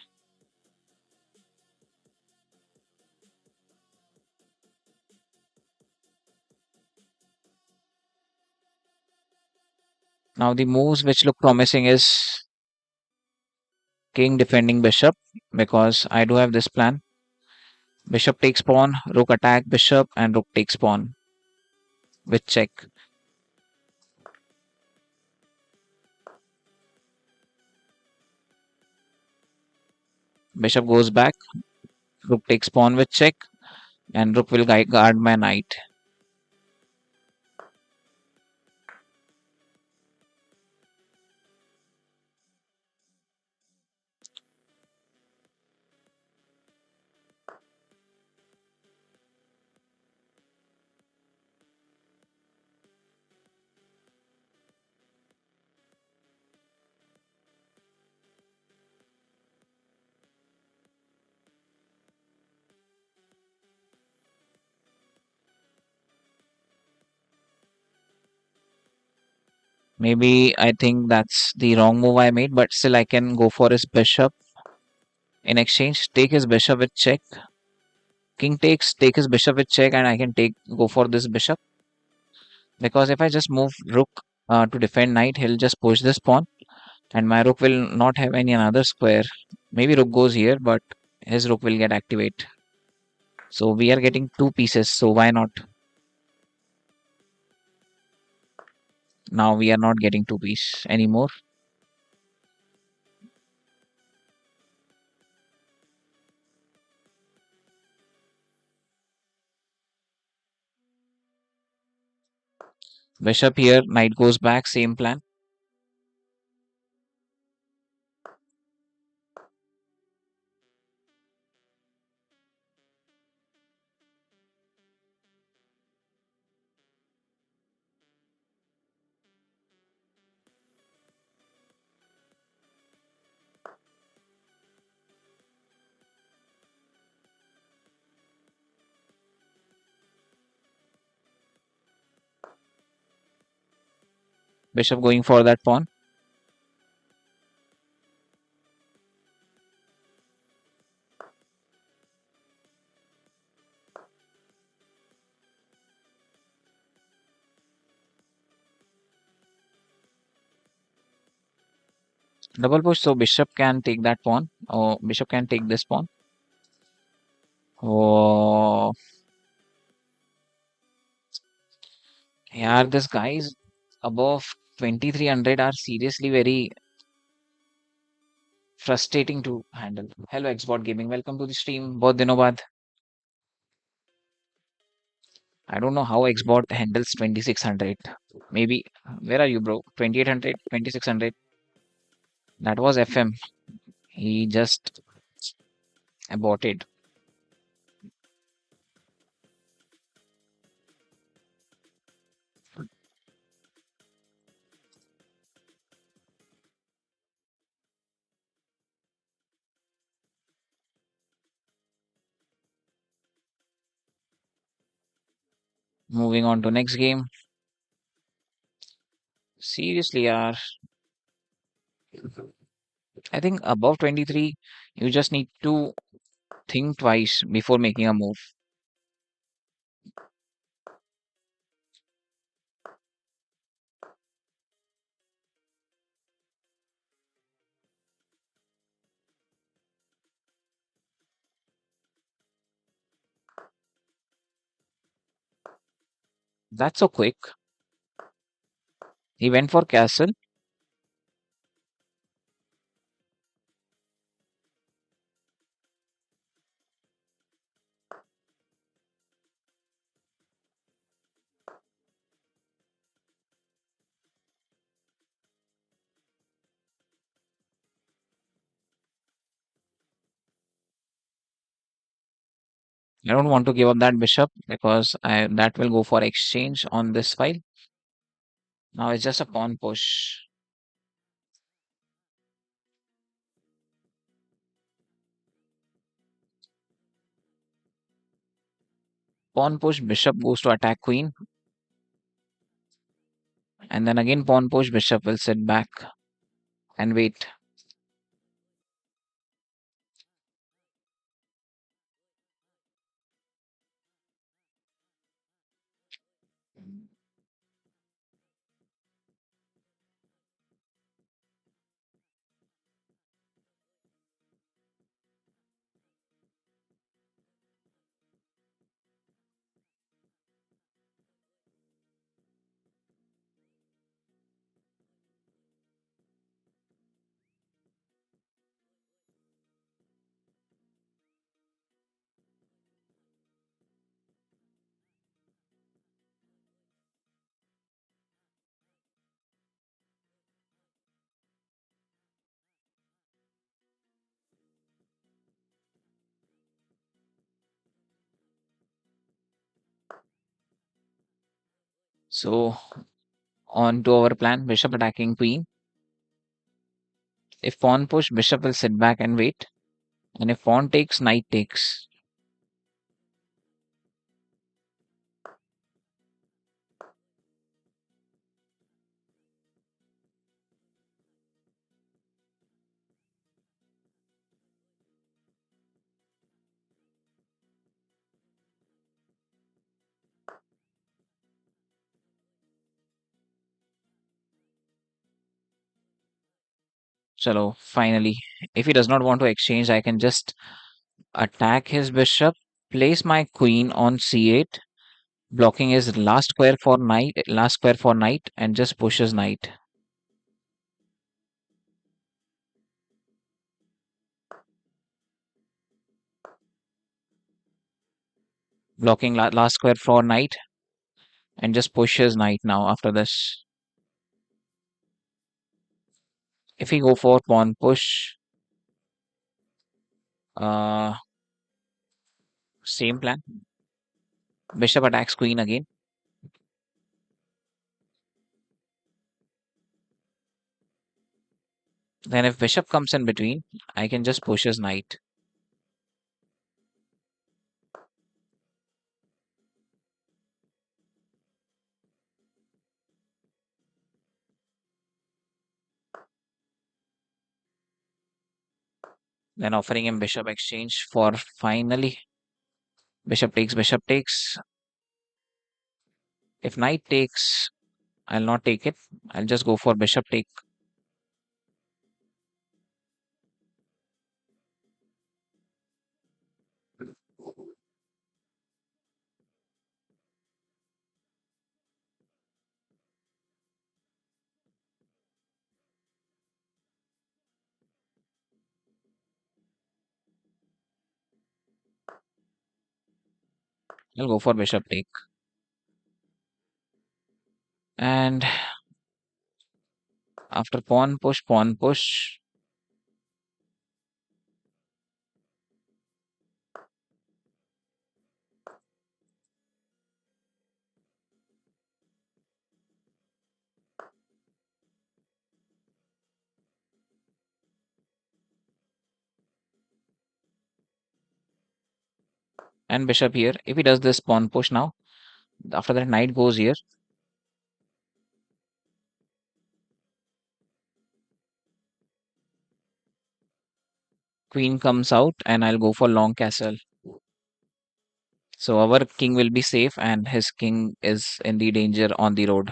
Now the moves which look promising is king defending bishop because I do have this plan. Bishop takes pawn, rook attack bishop, and rook takes pawn with check. Bishop goes back, rook takes pawn with check, and rook will guard my knight. Maybe I think that's the wrong move I made, but still I can go for his bishop in exchange. Take his bishop with check. King takes, take his bishop with check, and I can go for this bishop because if I just move rook to defend knight, he'll just push this pawn, and my rook will not have any another square. Maybe rook goes here, but his rook will get activate. So we are getting two pieces. So why not? Now we are not getting two piece anymore. Bishop here, knight goes back, same plan. Bishop going for that pawn. Double push, so bishop can take that pawn. Or bishop can take this pawn. Oh, yeah, this guys above 2300 are seriously very frustrating to handle. Hello, Xbot Gaming. Welcome to the stream. बहुत दिनों बाद. I don't know how Xbot handles 2600. Maybe, where are you, bro? 2800, 2600. That was FM. He just aborted. Moving on to next game. Seriously, yaar. I think above 23, you just need to think twice before making a move. That's so quick. He went for castle. I don't want to give up that bishop because that will go for exchange on this file. Now it's just a pawn push. Pawn push, bishop goes to attack queen. And then again pawn push, bishop will sit back and wait. So on to our plan, bishop attacking queen. If pawn push, bishop will sit back and wait. And if pawn takes, knight takes. Chalo, finally. If he does not want to exchange, I can just attack his bishop place my queen on c8, blocking his last square for knight, and just pushes knight. Blocking last square for knight, and just pushes knight now after this. If we go for pawn push, uh, same plan. Bishop attacks queen again. Then if bishop comes in between, I can just push his knight. Then offering him bishop exchange for finally bishop takes, bishop takes. If knight takes, I'll not take it. I'll just go for bishop take. I'll go for bishop take. And after pawn push, and bishop here. If he does this pawn push now, after that knight goes here. Queen comes out, and I'll go for long castle. So our king will be safe, and his king is in the danger on the road.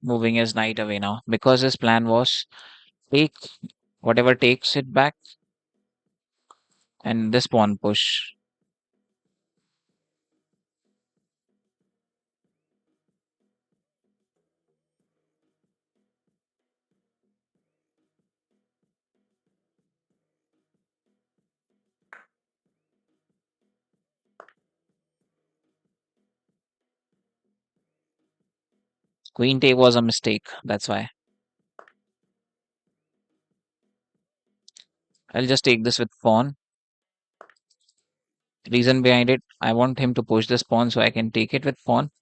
Moving his knight away now because his plan was take whatever takes it back and this pawn push. Queen take was a mistake. That's why. I'll just take this with pawn. Reason behind it, I want him to push this pawn so I can take it with pawn.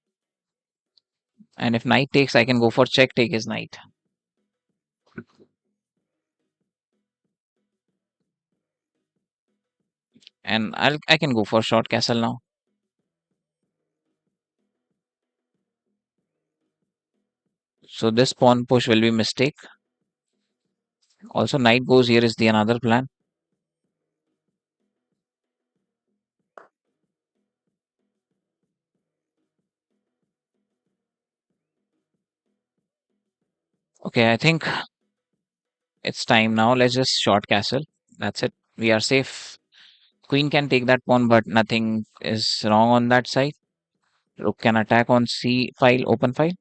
And if knight takes, I can go for check, take his knight. And I can go for short castle now. So this pawn push will be mistake. Also knight goes here is the another plan. Okay, I think it's time now. Let's just short castle. That's it. We are safe. Queen can take that pawn, but nothing is wrong on that side. Rook can attack on C file, open file.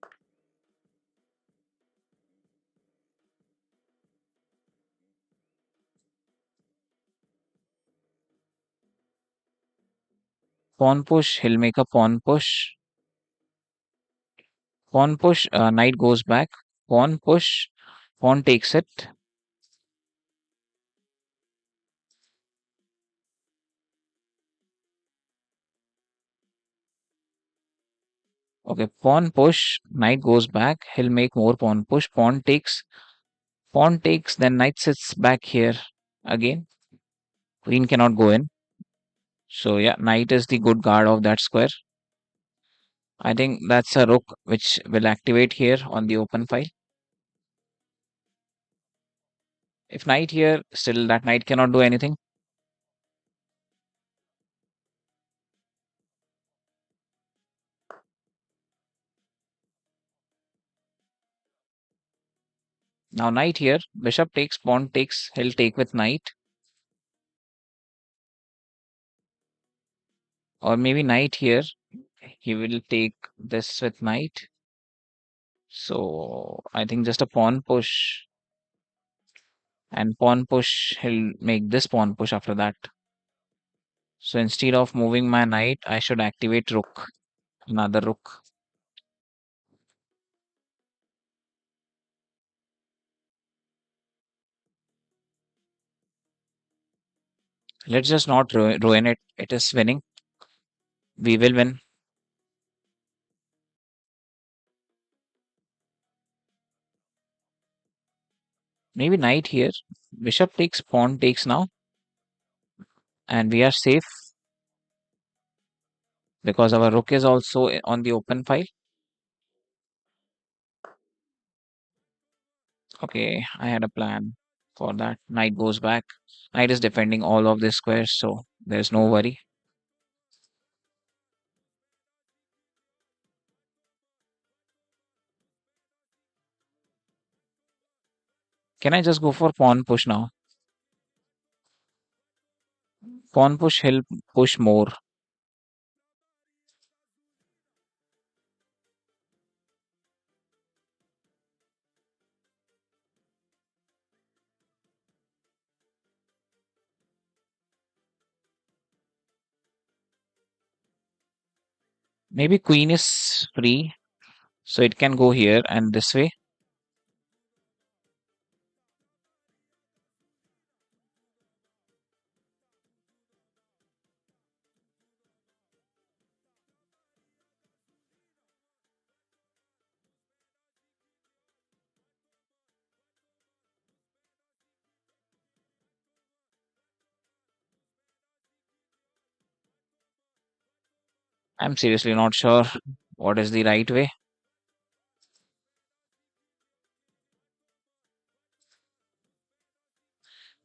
Pawn push, he'll make a pawn push. Pawn push, knight goes back. Pawn push, pawn takes it. Okay, pawn push, knight goes back. He'll make more pawn push. Pawn takes, then knight sits back here again. Queen cannot go in. So yeah, knight is the good guard of that square. I think that's a rook which will activate here on the open file. If knight here, still that knight cannot do anything. Now knight here, bishop takes, pawn takes, he'll take with knight. Or maybe knight here, he will take this with knight. So I think just a pawn push and pawn push, he'll make this pawn push after that. So instead of moving my knight, I should activate rook, another rook. Let's just not ruin it. It is winning. We will win. Maybe knight here. Bishop takes, pawn takes now. And we are safe because our rook is also on the open file. Okay, I had a plan for that. Knight goes back. Knight is defending all of the squares, so there's no worry. Can I just go for pawn push now? Pawn push help push more. Maybe queen is free, so it can go here and this way. I'm seriously not sure what is the right way.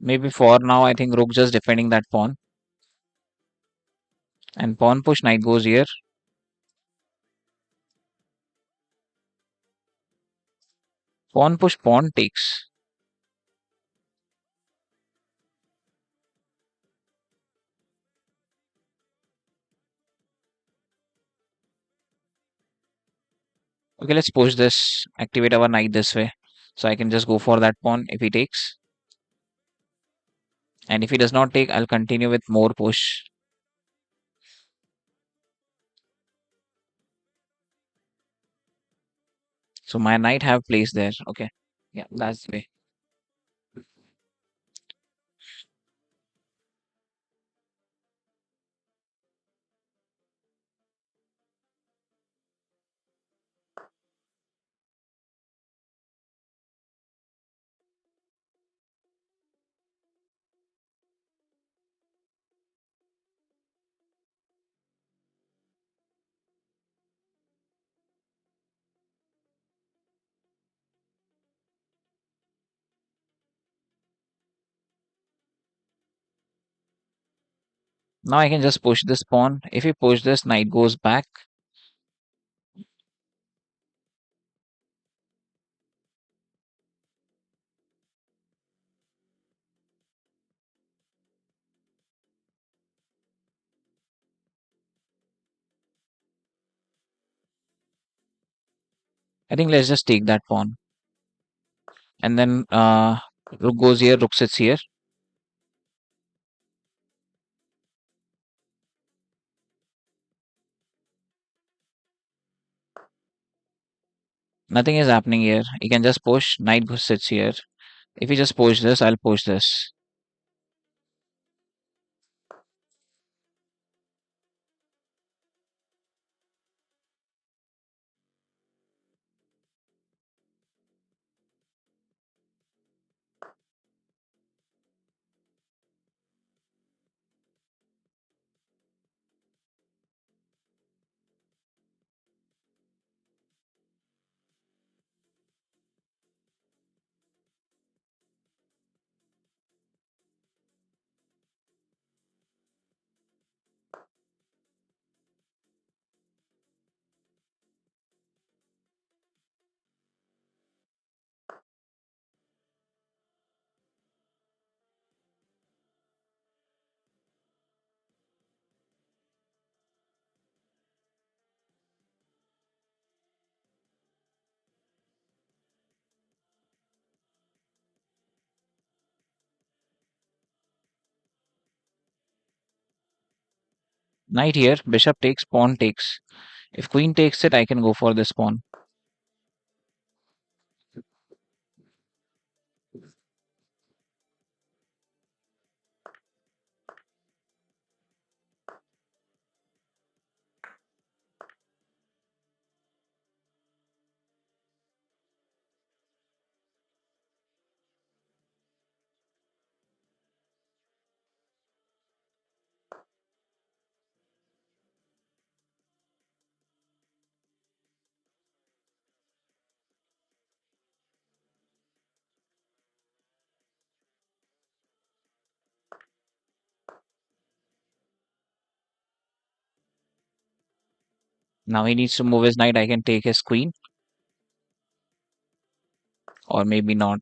Maybe for now, I think rook just defending that pawn. And pawn push, knight goes here. Pawn push, pawn takes. Okay, let's push this, activate our knight this way. So I can just go for that pawn if he takes. And if he does not take, I'll continue with more push. So my knight have place there. Okay. Yeah, that's the way. Now I can just push this pawn. If he push this, knight goes back. I think let's just take that pawn. And then rook goes here, rook sits here. Nothing is happening here. He can just push, knight goes sits here. If he just push this, I'll push this. Knight here, bishop takes, pawn takes. If queen takes it, I can go for this pawn. Now he needs to move his knight. I can take his queen, or maybe not.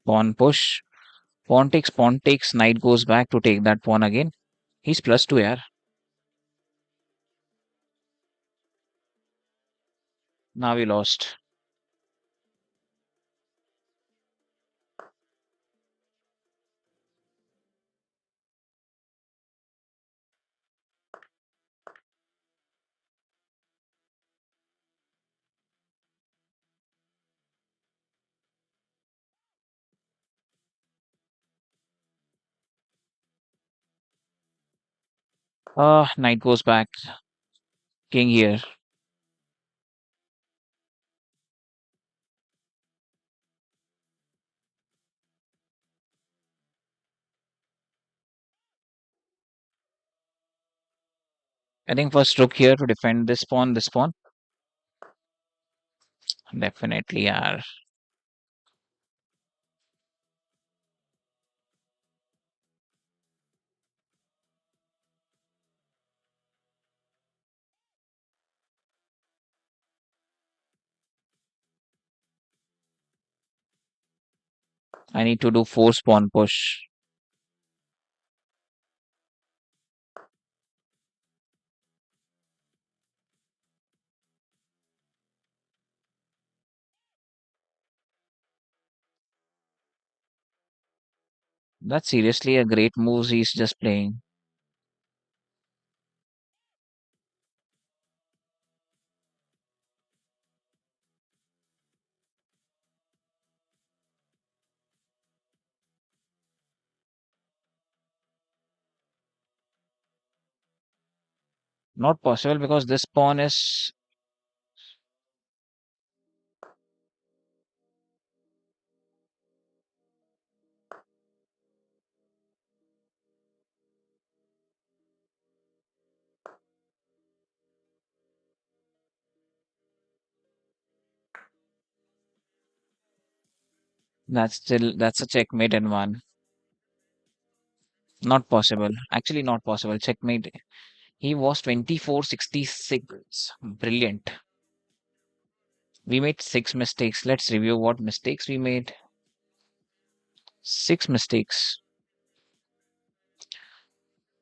Pawn push. Pawn takes, knight goes back to take that pawn again. He's plus two, yeah. Now we lost. Knight goes back. King here. I think first rook here to defend this pawn, this pawn. Definitely, yeah. I need to do force pawn push. That's seriously a great move he's just playing. Not possible because this pawn is. That's a checkmate in one. Not possible. Actually, not possible. Checkmate. He was 24-66. Brilliant. We made six mistakes. Let's review what mistakes we made. Six mistakes.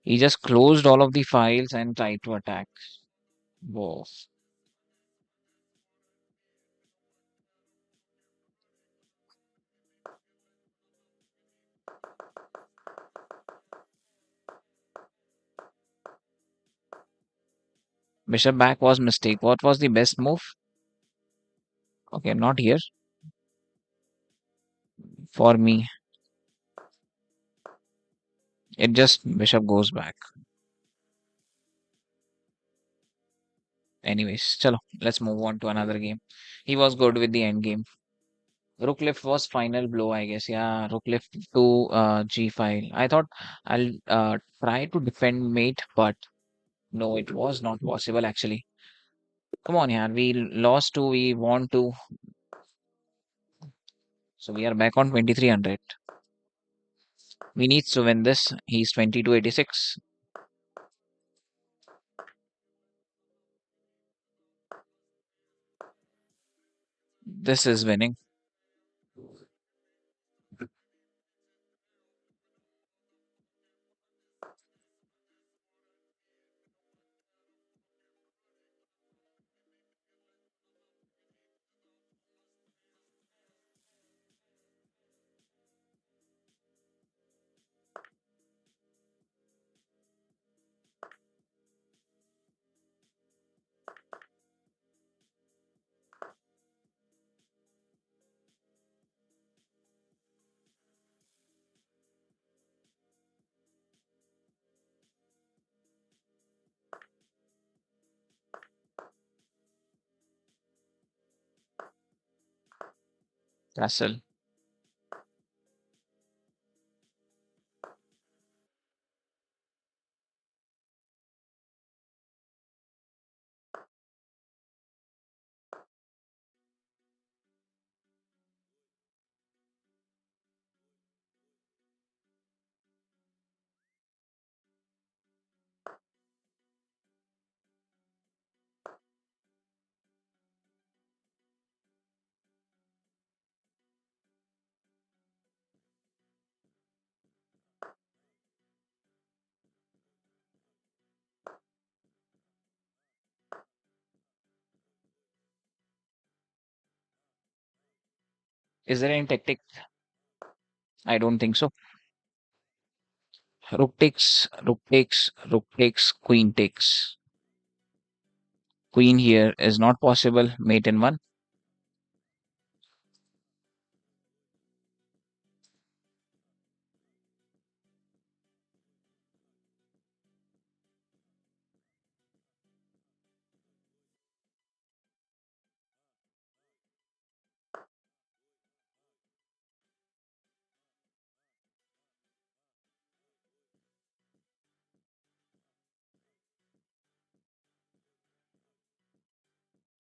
He just closed all of the files and tried to attack. Whoa. Bishop back was mistake. What was the best move? Okay, not here. For me, it just bishop goes back. Anyways, chalo, let's move on to another game. He was good with the end game. Rook lift was final blow, I guess. Yeah, rook lift to g5. I thought I'll try to defend mate, but no, it was not possible actually. Come on, yeah, we lost to, we won to, so we are back on 2300. We need to win this. He's 2286. This is winning. Castle. Is there any tactic? I don't think so. Rook takes, rook takes, rook takes, queen takes. Queen here is not possible. Mate in one.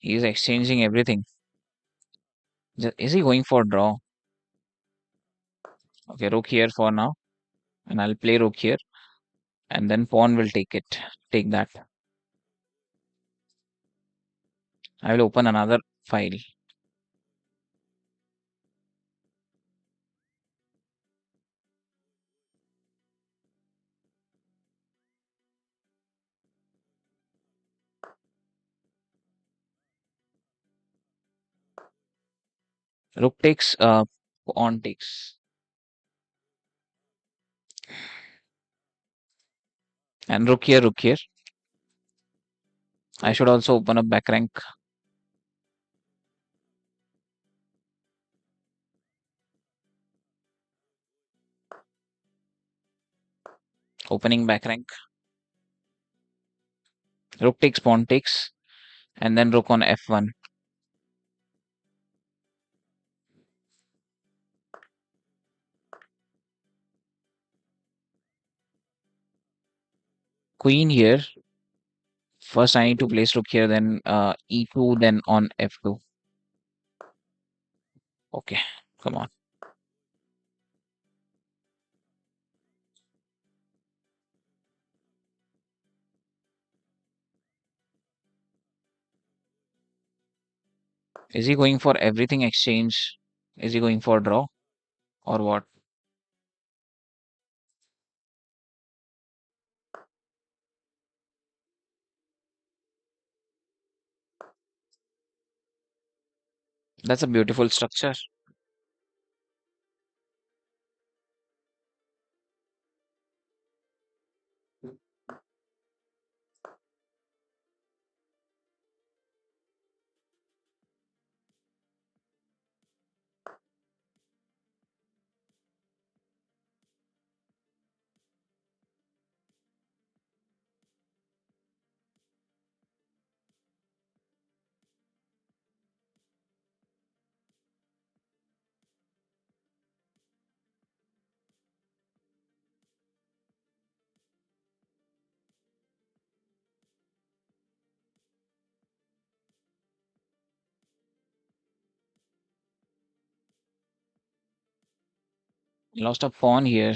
He is exchanging everything. Is he going for draw? Okay, rook here for now. And I'll play rook here. And then pawn will take it. Take that. I will open another file. Rook takes, pawn takes. And rook here, rook here. I should also open up back rank. Opening back rank. Rook takes, pawn takes. And then rook on f1. Queen here. First I need to place rook here, then e2, then on f2. Okay, come on. Is he going for everything exchange? Is he going for draw or what? That's a beautiful structure. Lost a pawn here.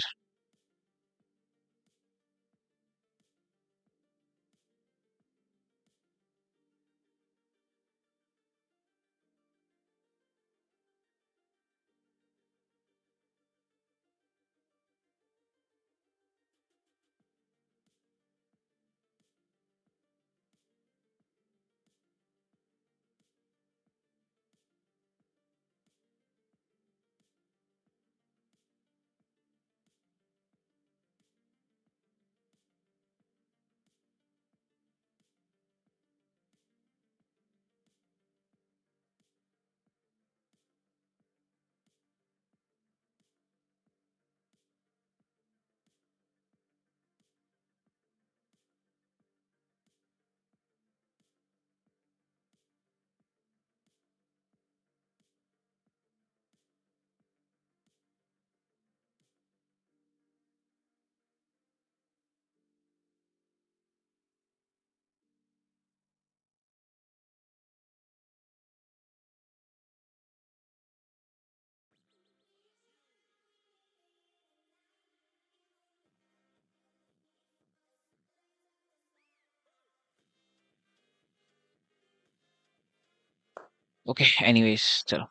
Okay, anyways, so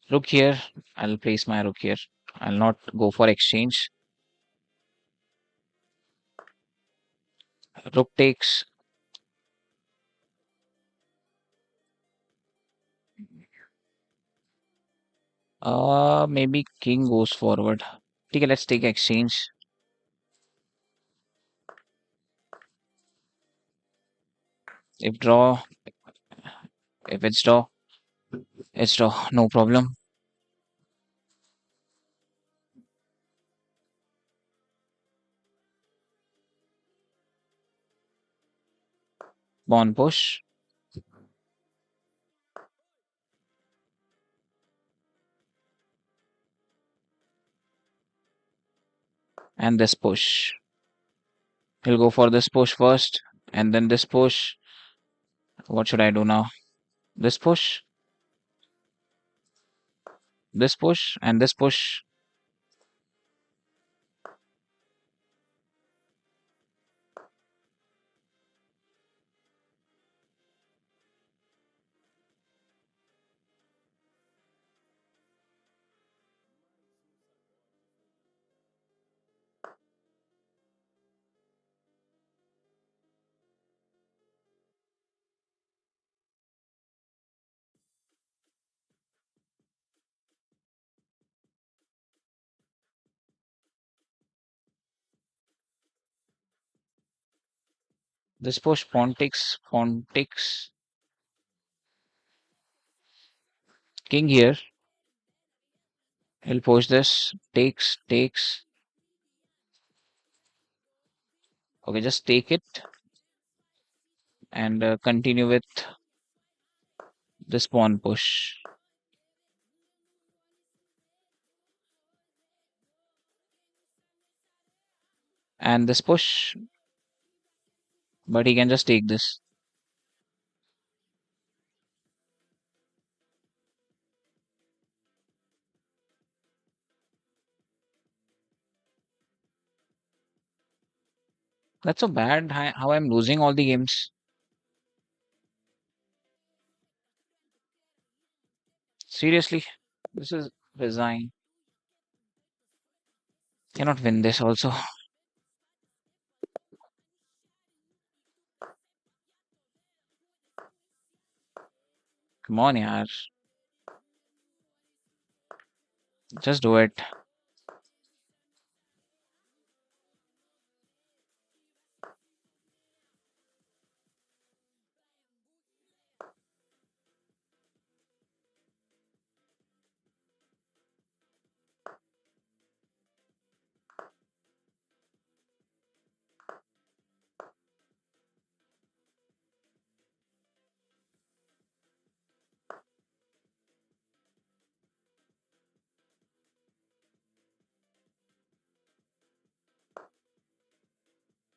rook here. I'll place my rook here. I'll not go for exchange. Rook takes. Maybe king goes forward. Okay, let's take exchange. If draw, if it's draw. No problem. Pawn push and this push. He'll go for this push first, and then this push. What should I do now? This push, and this push. This push, pawn takes, king here. He'll push this, takes. Okay, just take it and continue with this pawn push. And this push, but he can just take this. That's so bad how I'm losing all the games. Seriously, this is resign. Cannot win this also. Come on, yaar. Just do it.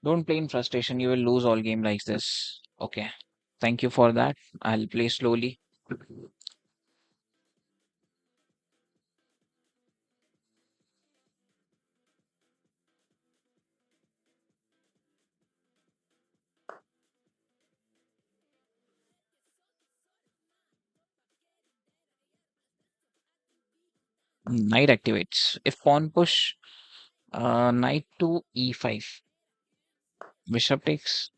Don't play in frustration. You will lose all game like this. Okay. Thank you for that. I'll play slowly. Knight activates. If pawn push, knight to e5. Bishop takes.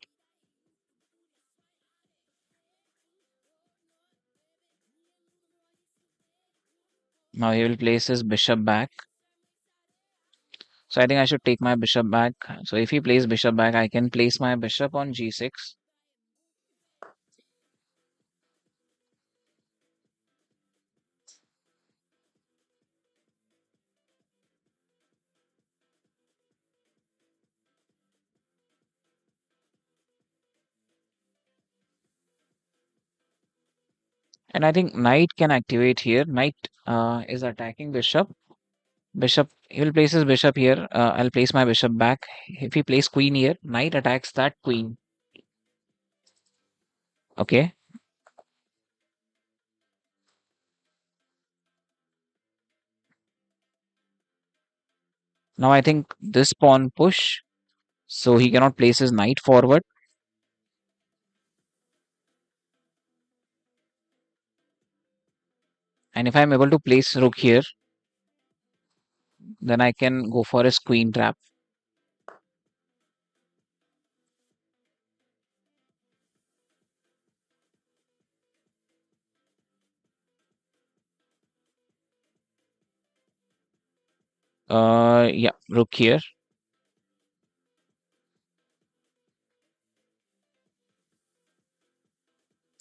Now he will place his bishop back. So I think I should take my bishop back. So if he plays bishop back, I can place my bishop on g6. And I think knight can activate here. Knight is attacking bishop. Bishop, he will place his bishop here. I'll place my bishop back. If he plays queen here, knight attacks that queen. Okay. Now I think this pawn push. So he cannot place his knight forward. And if I'm able to place rook here, then I can go for a queen trap. Yeah, rook here.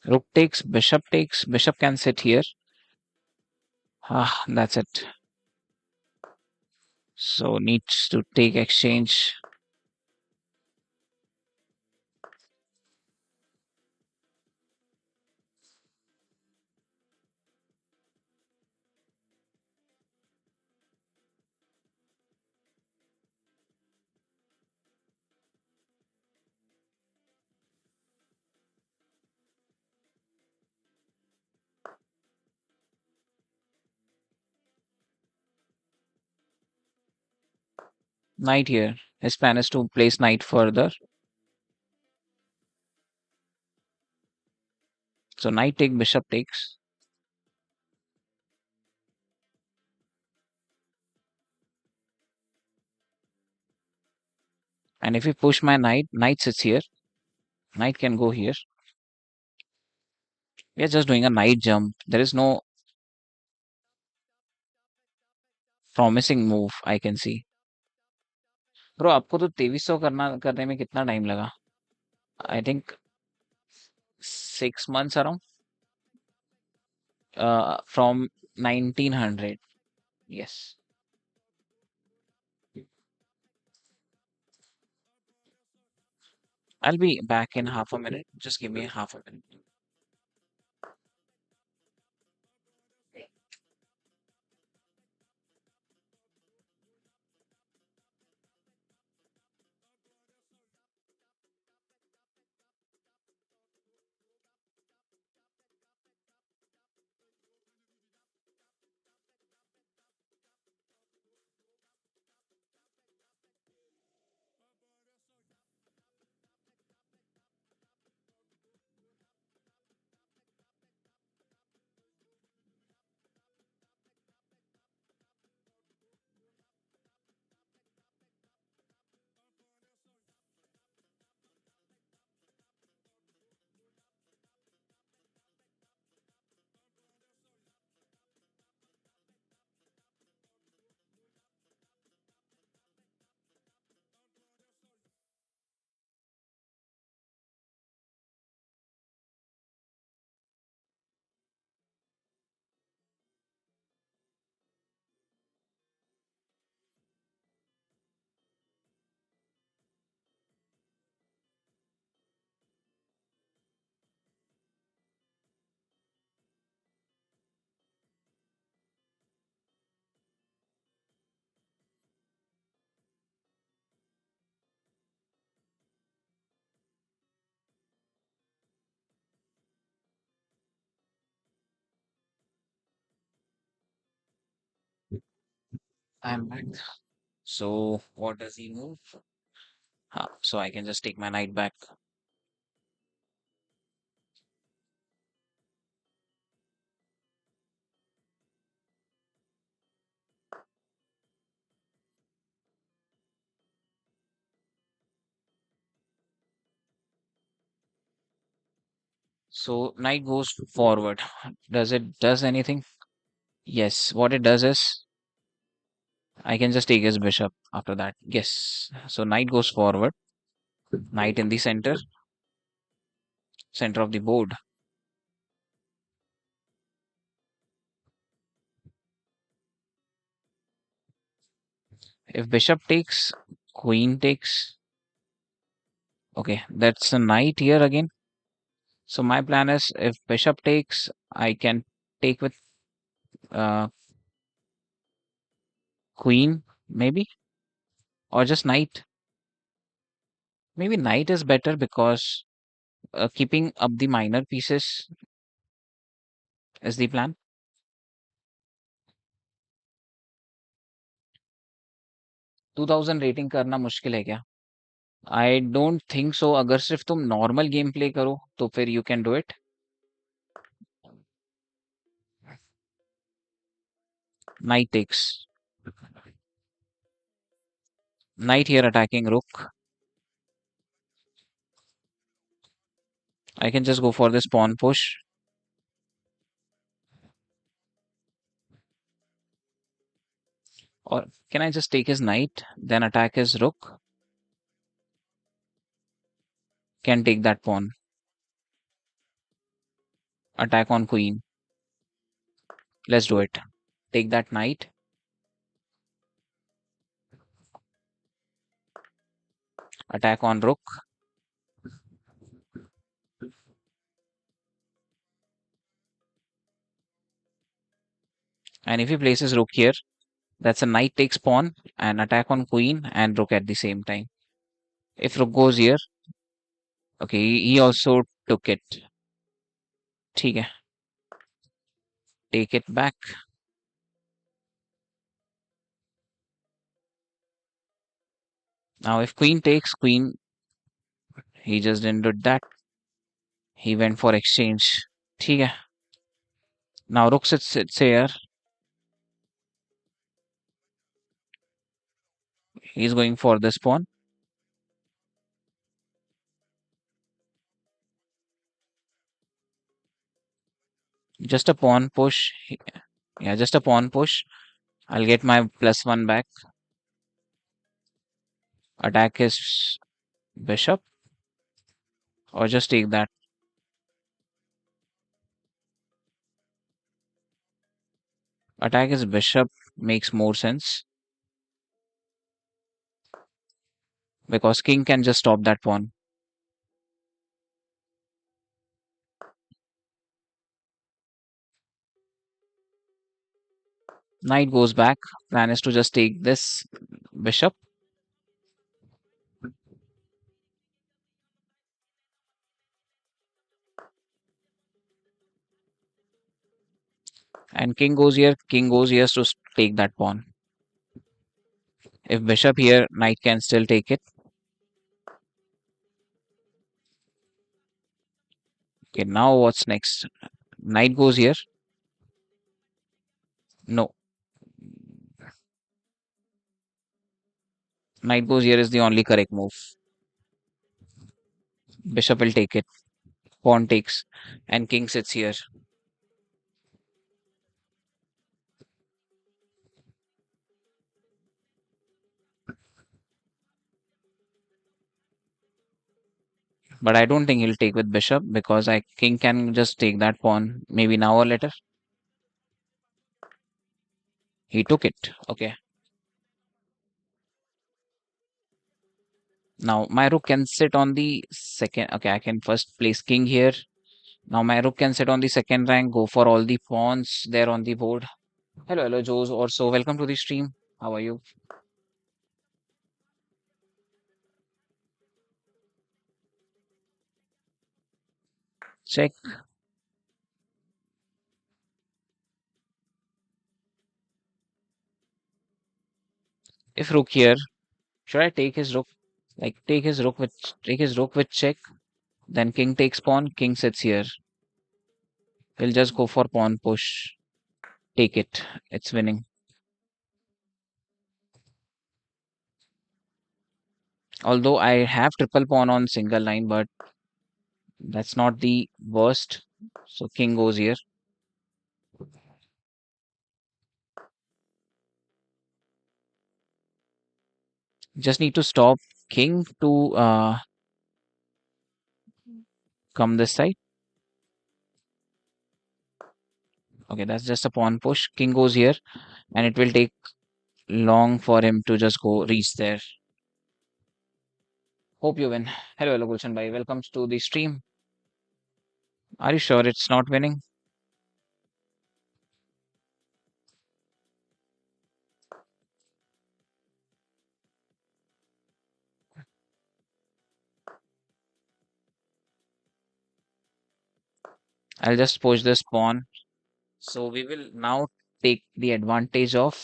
Rook takes, bishop can sit here. Ah, that's it. So needs to take exchange. Knight here. His plan is to place knight further. So knight take, bishop takes. And if we push my knight, knight sits here. Knight can go here. We are just doing a knight jump. There is no promising move I can see. Bro आपको तो 2300 करने में कितना time लगा? I think 6 months around, from 1900. Yes. I'll be back in half a minute. Just give me half a minute. I'm back. So what does he move? So I can just take my knight back. So knight goes forward. Does it does anything? Yes. What it does is I can just take his bishop after that. Yes. So knight goes forward. Knight in the center of the board. If bishop takes, queen takes. Okay, that's a knight here again. So my plan is if bishop takes, I can take with uh, queen, maybe, or just knight. Maybe knight is better because keeping up the minor pieces is the plan. 2000 rating करना मुश्किल है क्या? I don't think so. अगर सिर्फ तुम normal game play करो तो फिर you can do it. Knight takes. Knight here attacking rook. I can just go for this pawn push. Or can I just take his knight, then attack his rook? Can take that pawn. Attack on queen. Let's do it. Take that knight. Attack on rook. And if he places rook here, that's a knight takes pawn and attack on queen and rook at the same time. If rook goes here, okay, he also took it. ठीक है, take it back. Now if queen takes queen, he just didn't do that. He went for exchange. ठीक है. Now rook sits here. He's going for this pawn. Just a pawn push. Yeah, just a pawn push. I'll get my +1 back. Attack his bishop or just take that. Attack his bishop makes more sense because king can just stop that pawn. Knight goes back. Plan is to just take this bishop. And king goes here. King goes here to take that pawn. If bishop here, knight can still take it. Okay, now what's next? Knight goes here. No. Knight goes here is the only correct move. Bishop will take it. Pawn takes. And king sits here. But I don't think he'll take with bishop because I king can just take that pawn maybe now or later. He took it. Okay. Now my rook can sit on the second. Okay, I can first place king here. Now my rook can sit on the second rank, go for all the pawns there on the board. Hello, hello, Joes. Also, welcome to the stream. How are you? Check. If rook here, should I take his rook? Like take his rook with check. Then king takes pawn. King sits here. He'll just go for pawn push. Take it. It's winning. Although I have triple pawn on single line, but that's not the worst. So king goes here. Just need to stop king to come this side. Okay, that's just a pawn push. King goes here, and it will take long for him to just go reach there. Hope you win. Hello, hello, Gulshan bhai. Welcome to the stream. Are you sure it's not winning? I'll just push this pawn. So we will now take the advantage of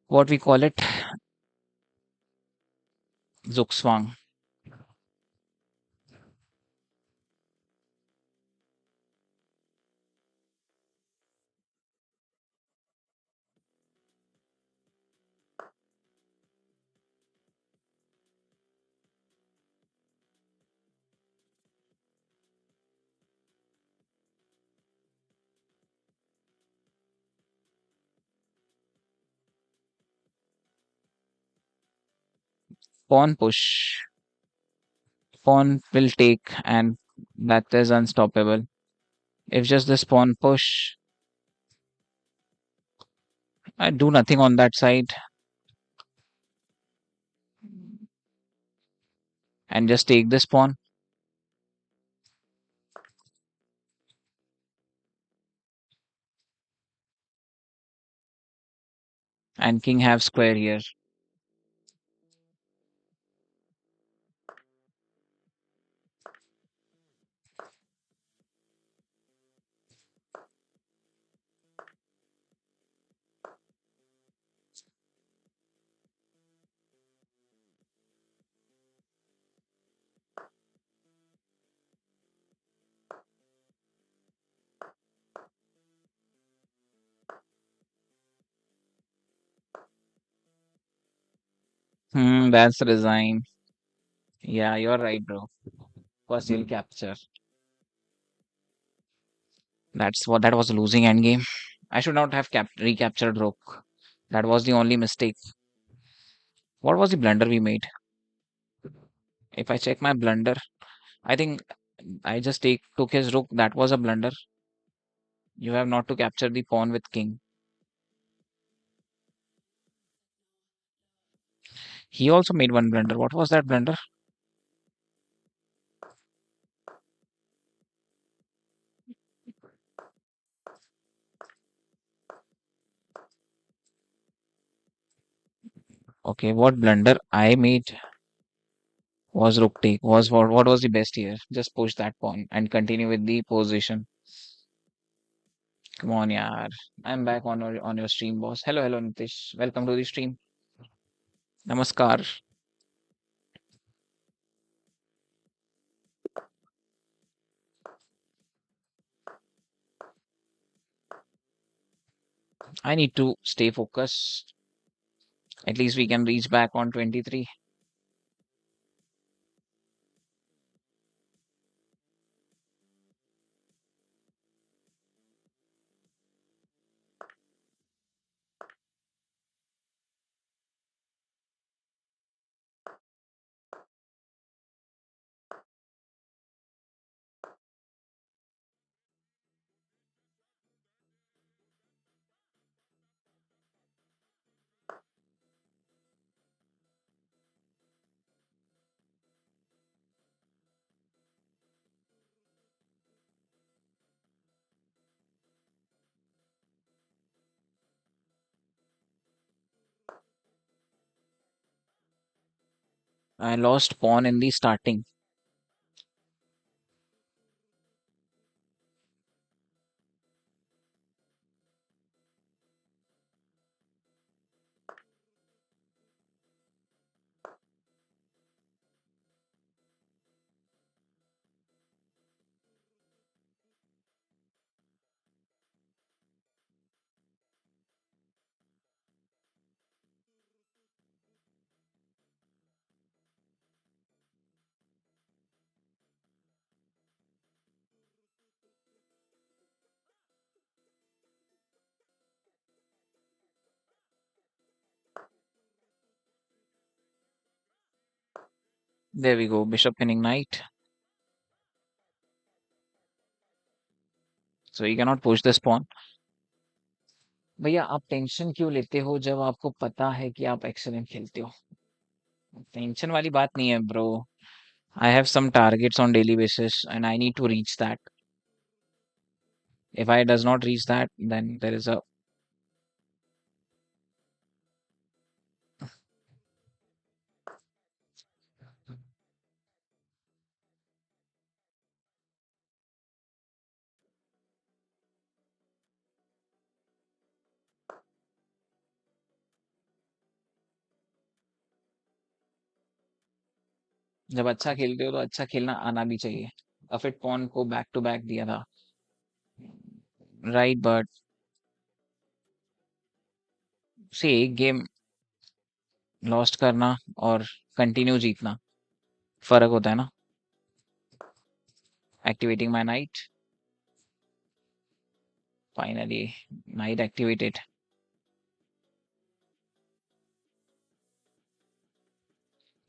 what we call it Zugzwang. Pawn push. Pawn will take, and that is unstoppable. If just this pawn push, I do nothing on that side and just take this pawn. And king have square here. That's resign. Yeah, you're right, bro. First you'll capture. That's what that was a losing endgame. I should not have recaptured rook. That was the only mistake. What was the blunder we made? If I check my blunder, I think I just took his rook. That was a blunder. You have not to capture the pawn with king. He also made one blunder. What was that blunder? Okay, what blunder I made was rook take. Was what was the best here? Just push that pawn and continue with the position. Come on, yaar. I'm back on your stream, boss. Hello, hello, Nitish. Welcome to the stream. Namaskar. I need to stay focused. At least we can reach back on 23. I lost pawn in the starting. There we go. Bishop winning knight. So you cannot push this pawn. भैया आप tension क्यों लेते हो जब आपको पता है कि आप एक्सेलेंट खेलते हो? टेंशन वाली बात नहीं है bro. I have some targets on daily basis and I need to reach that. If I does not reach that, then there is a. जब अच्छा खेलते हो तो अच्छा खेलना आना भी चाहिए. अफिट पॉन को बैक टू बैक दिया था. राइट बट से एक गेम लॉस्ट करना और कंटिन्यू जीतना फर्क होता है ना. Activating my night. Finally night activated.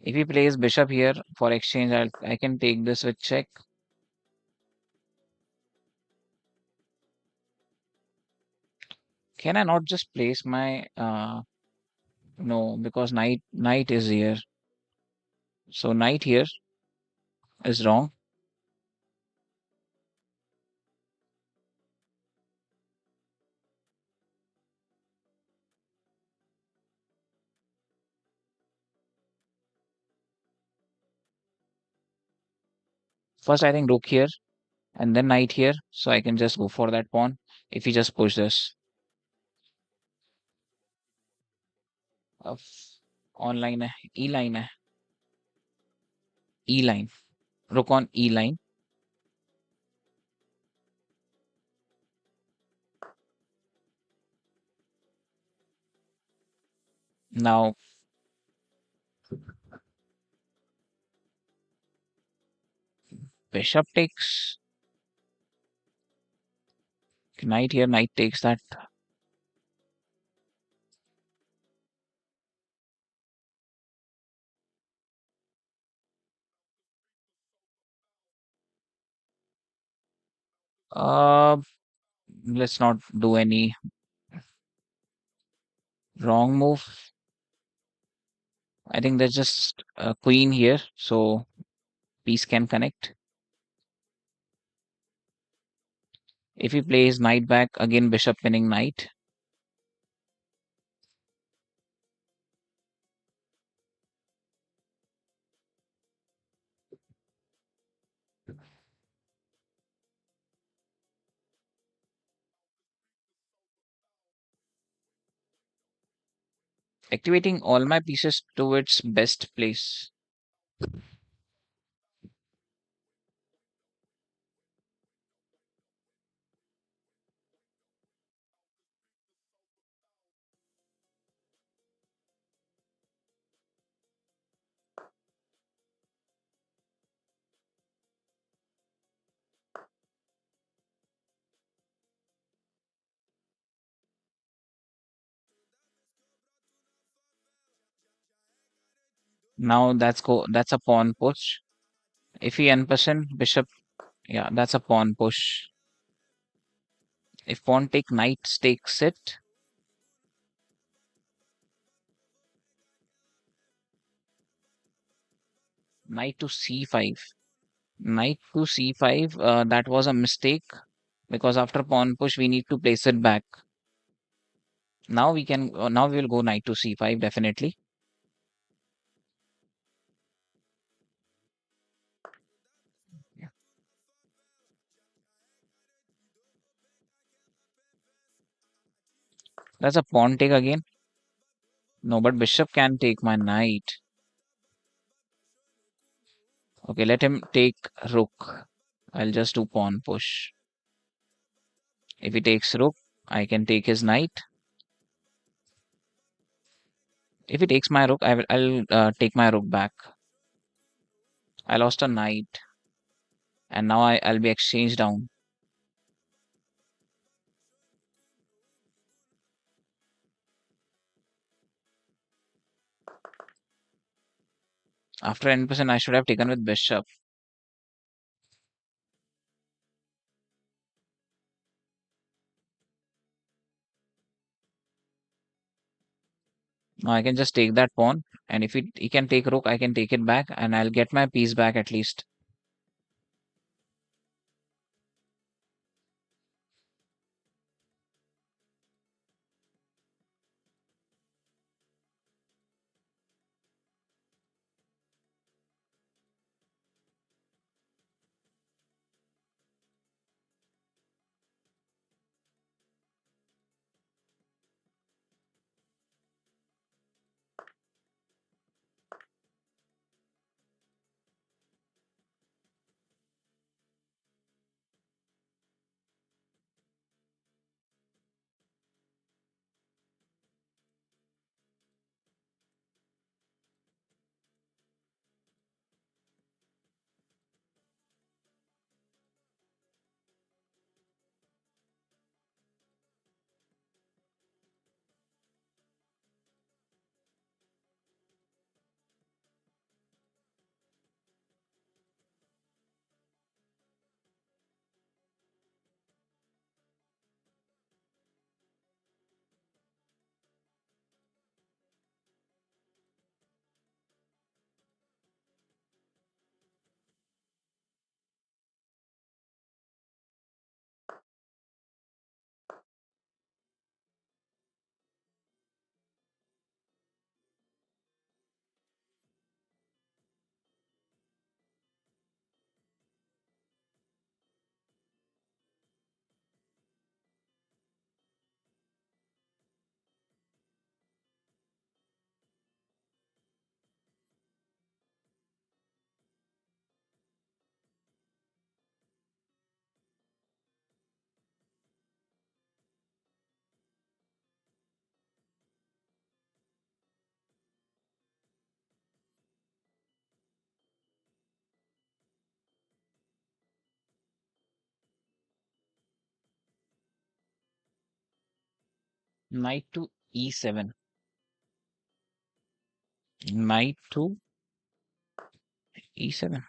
If he plays bishop here for exchange, I can take this with check. Can I not just place my no, because knight is here. So knight here is wrong. First I think rook here and then knight here. So I can just go for that pawn if he just push this. Of online है, E line है, E line. Rook on E line. Now bishop takes knight here, knight takes that. Uh, let's not do any wrong move. I think there's just a queen here, so piece can connect. If he plays knight back, again bishop winning knight. Activating all my pieces to its best place. Now that's a pawn push. If he n% bishop, yeah, that's a pawn push. If pawn take knight takes it, knight to c5. Knight to c5, that was a mistake because after pawn push we need to place it back. Now we can now we will go knight to c5 definitely. Yeah. That's a pawn take again. No, but bishop can take my knight. Okay, let him take rook. I'll just do pawn push. If he takes rook, I can take his knight. If he takes my rook, I'll take my rook back. I lost a knight, and now I'll be exchanged down. After n%, I should have taken with bishop. Now I can just take that pawn, and if he can take rook, I can take it back, and I'll get my piece back at least. Knight to e7. Knight to e7.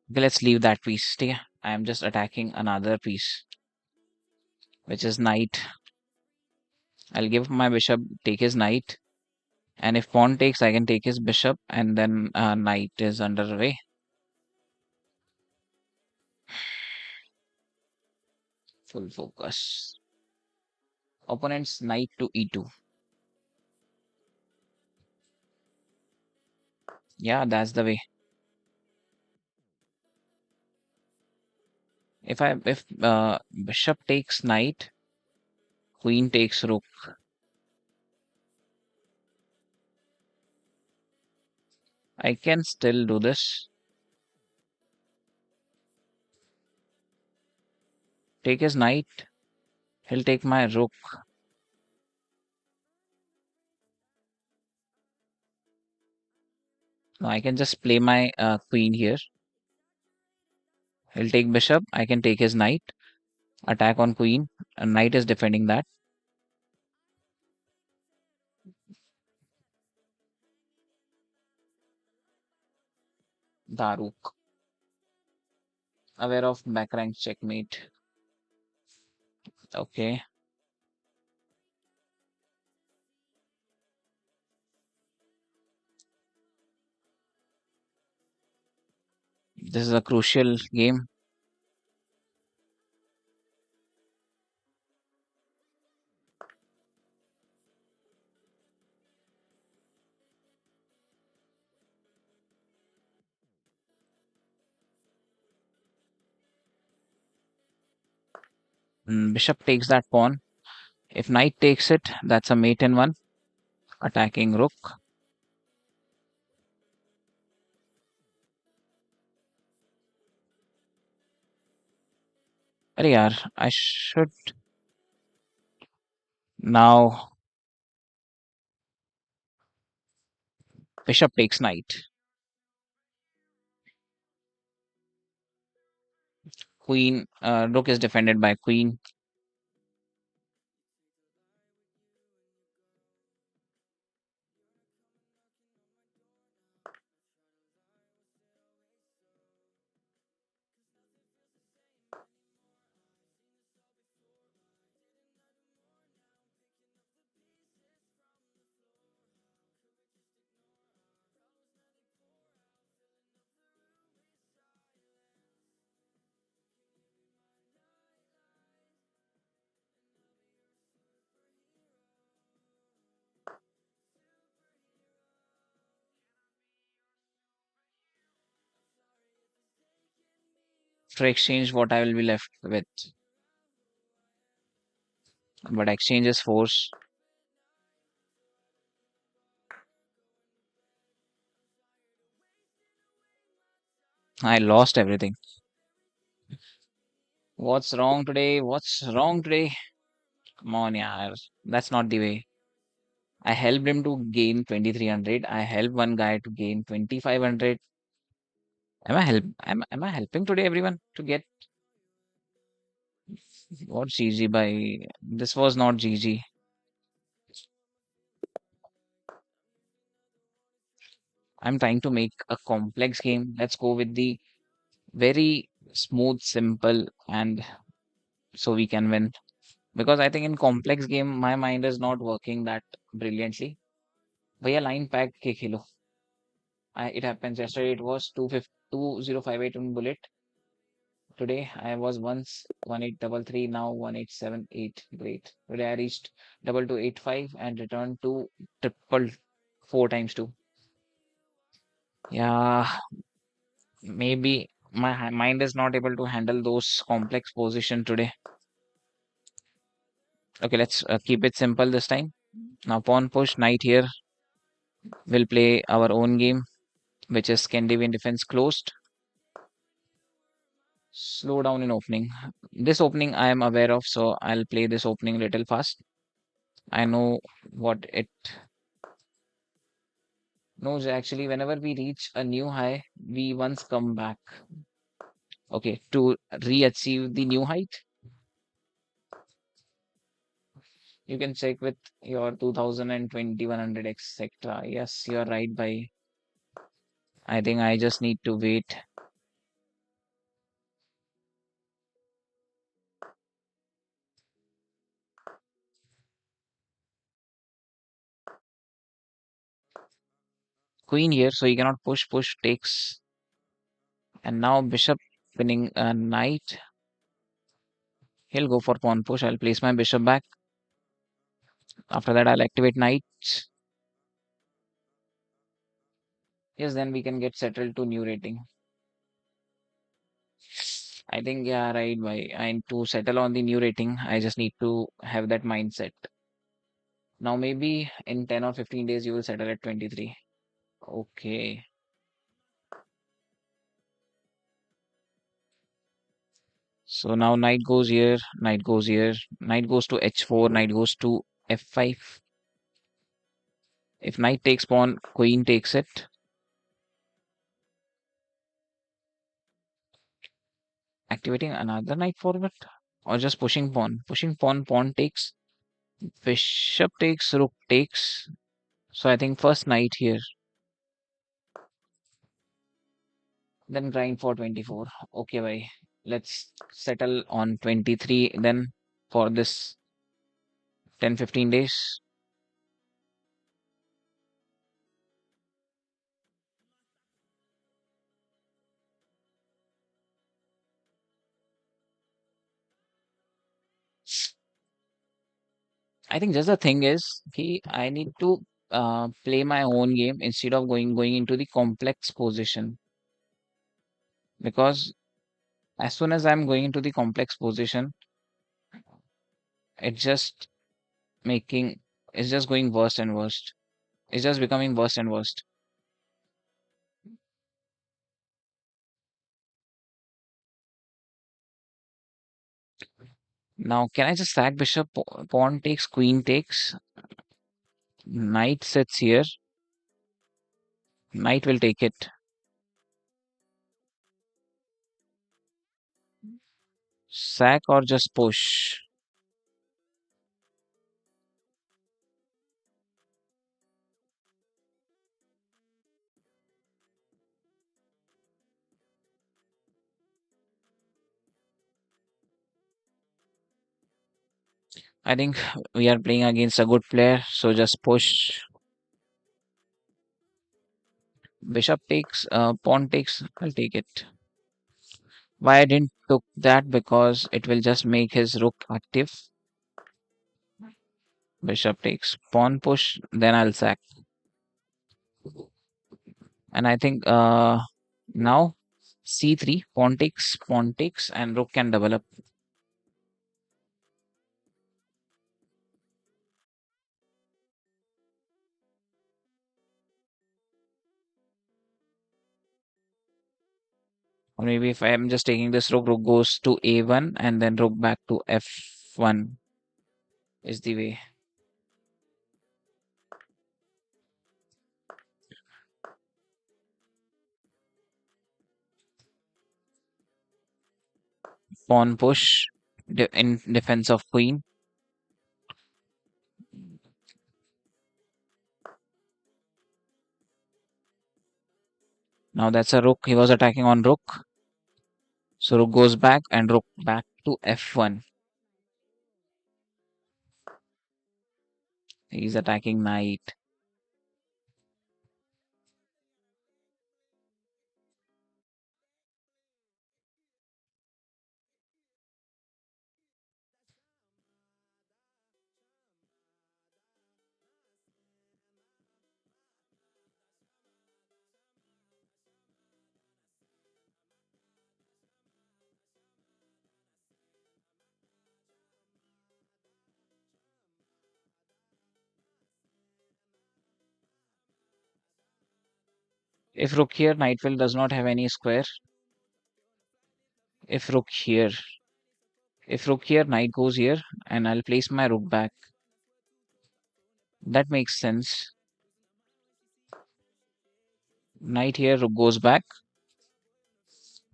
Okay, let's leave that piece. Stay. I am just attacking another piece, which is knight. I'll give my bishop, take his knight, and if pawn takes, I can take his bishop, and then knight is underway. Full focus. Opponent's knight to e2. Yeah, that's the way. If bishop takes knight, queen takes rook. I can still do this. Take his knight. He'll take my rook. No, I can just play my queen here. He'll take bishop. I can take his knight. Attack on queen. And knight is defending that. Daruk. Aware of back rank checkmate. Okay. This is a crucial game. Bishop takes that pawn. If knight takes it, that's a mate in one. Attacking rook. Arey yaar, I should now bishop takes knight. Queen, rook is defended by queen. For exchange, what I will be left with. But exchange is force. I lost everything. What's wrong today? What's wrong today? Come on, yaar. That's not the way. I helped him to gain 2300. I helped one guy to gain 2500. Am I helping today everyone to get what GG by this was not GG. I'm trying to make a complex game. Let's go with the very smooth, simple, and so we can win. Because I think in complex game, my mind is not working that brilliantly. भैया line pack के खेलो. It happens. Yesterday it was 2058 on bullet. Today I was once 1833, now 1878. Great. Today I reached 2285 and returned to triple 4 times 2. Yeah, maybe my mind is not able to handle those complex position today. Okay, let's keep it simple this time. Now pawn push knight here. We'll play our own game, which is Scandinavian defense closed. Slow down in opening. This opening I am aware of, so I'll play this opening little fast. I know what it knows actually. Whenever we reach a new high, we once come back. Okay, to re-achieve the new height, you can check with your 2000 and 2100 etc. Yes, you're right, by. I think I just need to wait. Queen here, so you cannot push. Push takes, and now bishop winning a knight. He'll go for pawn push. I'll place my bishop back. After that, I'll activate knights. Yes, then we can get settled to new rating. I think, yeah, right. By and to settle on the new rating, I just need to have that mindset. Now maybe in 10 or 15 days you will settle at 23. Okay. So now knight goes here, knight goes here, knight goes to h4, knight goes to f5. If knight takes pawn, queen takes it. Activating another knight forward, or just pushing pawn. Pushing pawn, pawn takes. Bishop takes, rook takes. So I think first knight here, then grind for 24. Okay, bhai. Let's settle on 23 then for this 10-15 days. I think just the thing is, I need to play my own game instead of going into the complex position, because as soon as I'm going into the complex position, it's just making it's just going worse and worse. It's just becoming worse and worse. Now, can I just sack bishop? Pawn takes, queen takes, knight sits here. Knight will take it. Sack or just push? I think we are playing against a good player, so just push. Bishop takes, pawn takes. I'll take it. Why I didn't took that? Because it will just make his rook active. Bishop takes, pawn push. Then I'll sack. And I think now c3, pawn takes, and rook can develop. Or maybe if I am just taking this rook, rook goes to a1 and then rook back to f1 is the way. Pawn push in defense of queen. Now that's a rook. He was attacking on rook. So rook goes back and rook back to f1. He's attacking knight. If rook here, knight will does not have any square. If rook here, if rook here, knight goes here, and I'll place my rook back. That makes sense. Knight here, rook goes back.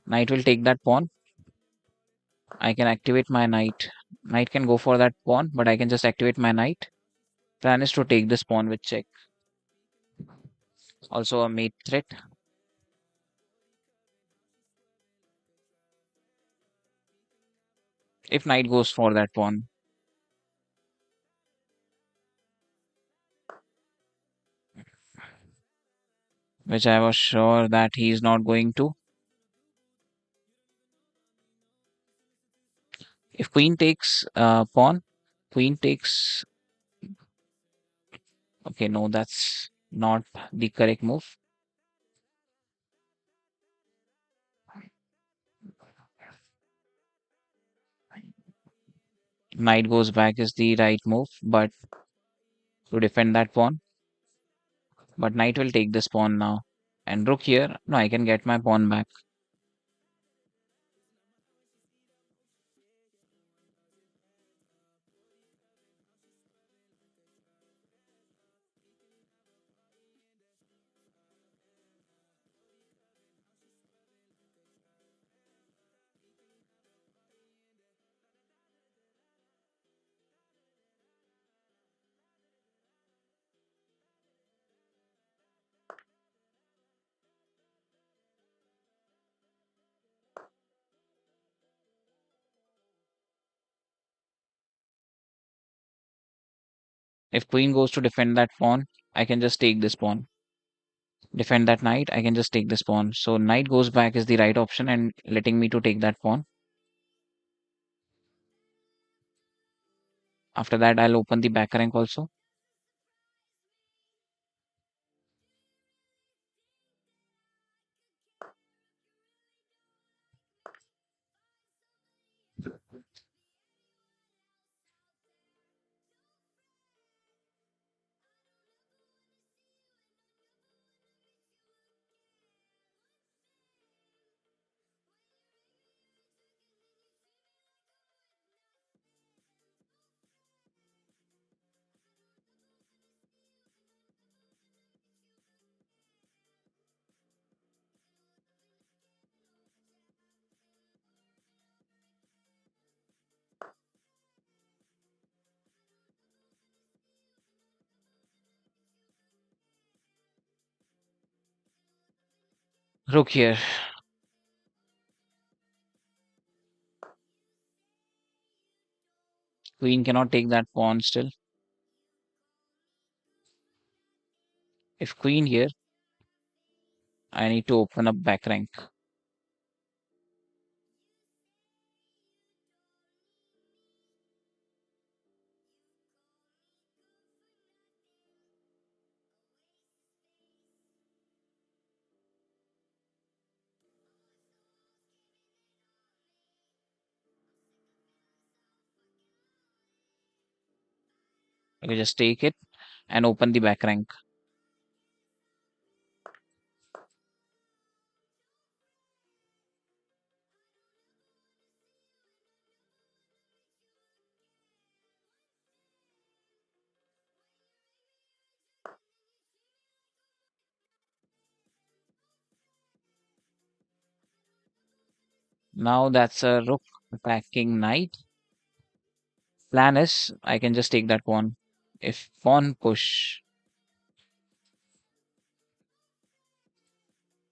Knight will take that pawn. I can activate my knight. Knight can go for that pawn, but I can just activate my knight. Plan is to take this pawn with check. Also a mate threat. If knight goes for that pawn, which I was sure that he is not going to. If queen takes pawn, queen takes. Okay, no, that's not the correct move. Knight goes back is the right move, but to defend that pawn. But knight will take this pawn now. And rook here, no, I can get my pawn back. If queen goes to defend that pawn, I can just take this pawn. Defend that knight, I can just take this pawn. So knight goes back is the right option and letting me to take that pawn. After that, I'll open the back rank also. Rook here. Queen cannot take that pawn still. If queen here, I need to open up back rank. Okay, just take it and open the back rank. Now that's a rook attacking knight. Plan is I can just take that pawn. If pawn push,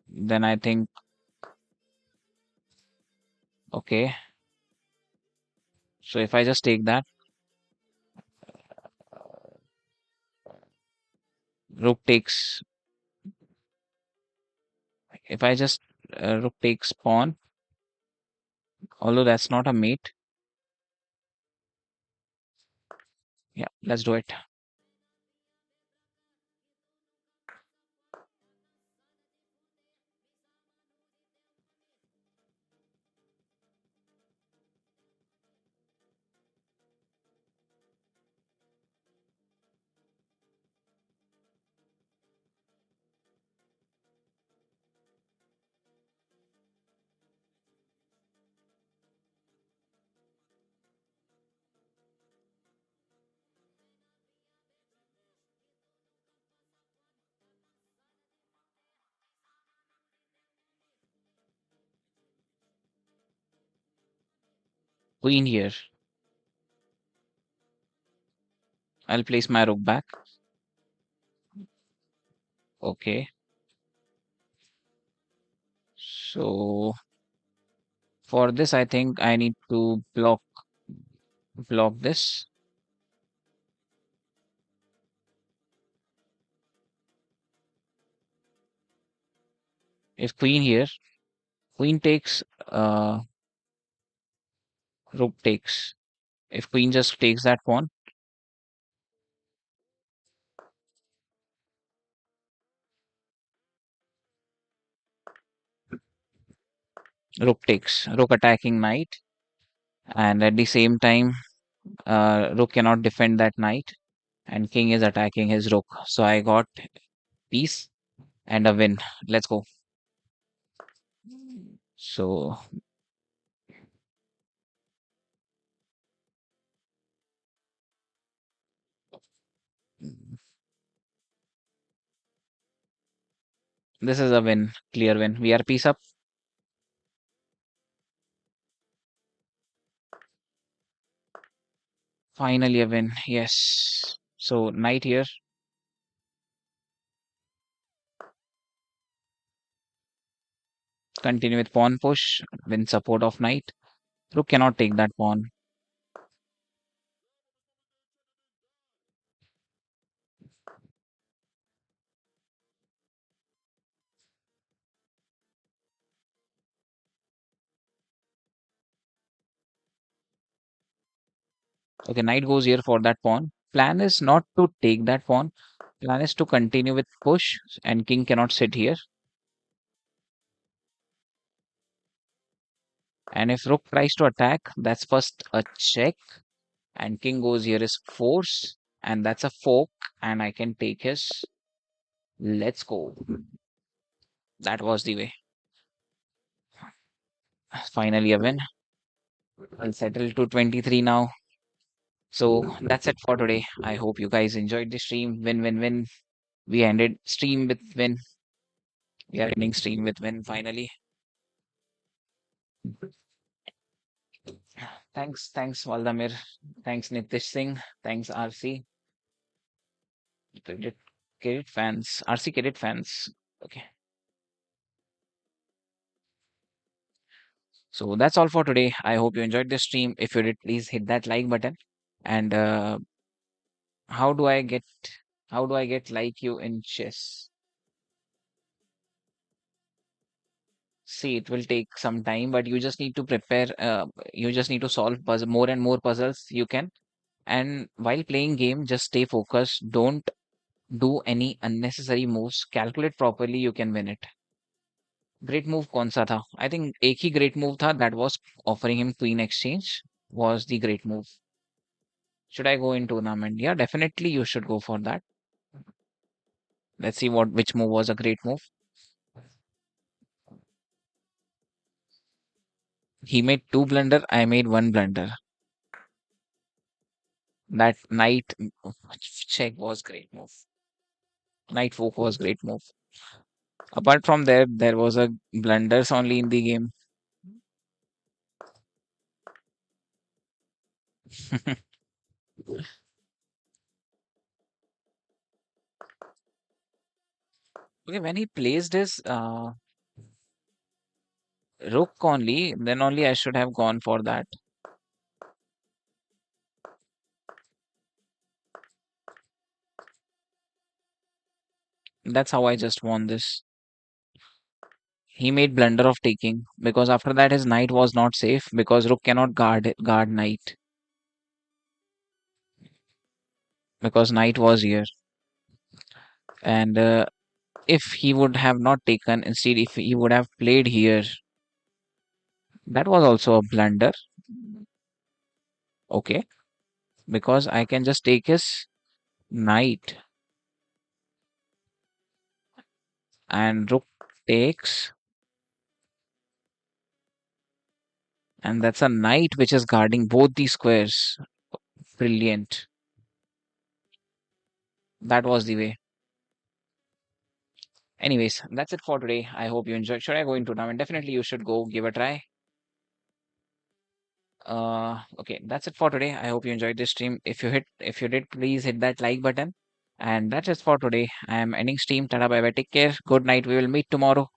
then I think okay. So if I just take that, rook takes. If I just rook takes pawn, although that's not a mate. Yeah, let's do it. Queen here. I'll place my rook back. Okay. So for this, I think I need to block this. If queen here, queen takes, rook takes. If queen just takes that pawn, rook takes, rook attacking knight, and at the same time, rook cannot defend that knight, and king is attacking his rook. So I got peace and a win. Let's go. So this is a win, clear win. We are peace up. Finally a win. Yes. So knight here. Continue with pawn push. Win support of knight. Rook cannot take that pawn. Okay, knight goes here for that pawn. Plan is not to take that pawn. Plan is to continue with push, and king cannot sit here. And if rook tries to attack, that's first a check. And king goes here is force. And that's a fork. And I can take his. Let's go. That was the way. Finally a win. I'll settle to 23 now. So that's it for today. I hope you guys enjoyed the stream. Win, win, win. We ended stream with win. We are ending stream with win finally. Thanks, Valdamir. Thanks, Nitish Singh. Thanks, RC. Credit, credit fans. RC credit fans. Okay. So that's all for today. I hope you enjoyed this stream. If you did, please hit that like button. And how do I get how do I get like you in chess? See, it will take some time, but you just need to prepare. You just need to solve more and more puzzles you can. And while playing game, just stay focused. Don't do any unnecessary moves. Calculate properly. You can win it. Great move कौन सा था? I think एक ही great move था. That was offering him queen exchange. Was the great move. Should I go in tournament? Yeah, definitely you should go for that. Let's see which move was a great move. He made two blunder. I made one blunder. That knight check was great move. Knight fork was great move. Apart from there was a blunders only in the game. Okay, when he placed his rook only, then only I should have gone for that. That's how I just won this. He made blunder of taking because after that his knight was not safe because rook cannot guard knight because knight was here. And if he would have not taken, instead if he would have played here, that was also a blunder. Okay, because I can just take his knight and rook takes, and that's a knight which is guarding both the squares. Brilliant. That was the way. Anyways, that's it for today. I hope you enjoyed. Should I go into tournament? Definitely you should go give a try. Okay, that's it for today. I hope you enjoyed this stream. If you did, please hit that like button. And that's it for today. I am ending stream. Tada, bye bye. Take care. Good night. We will meet tomorrow.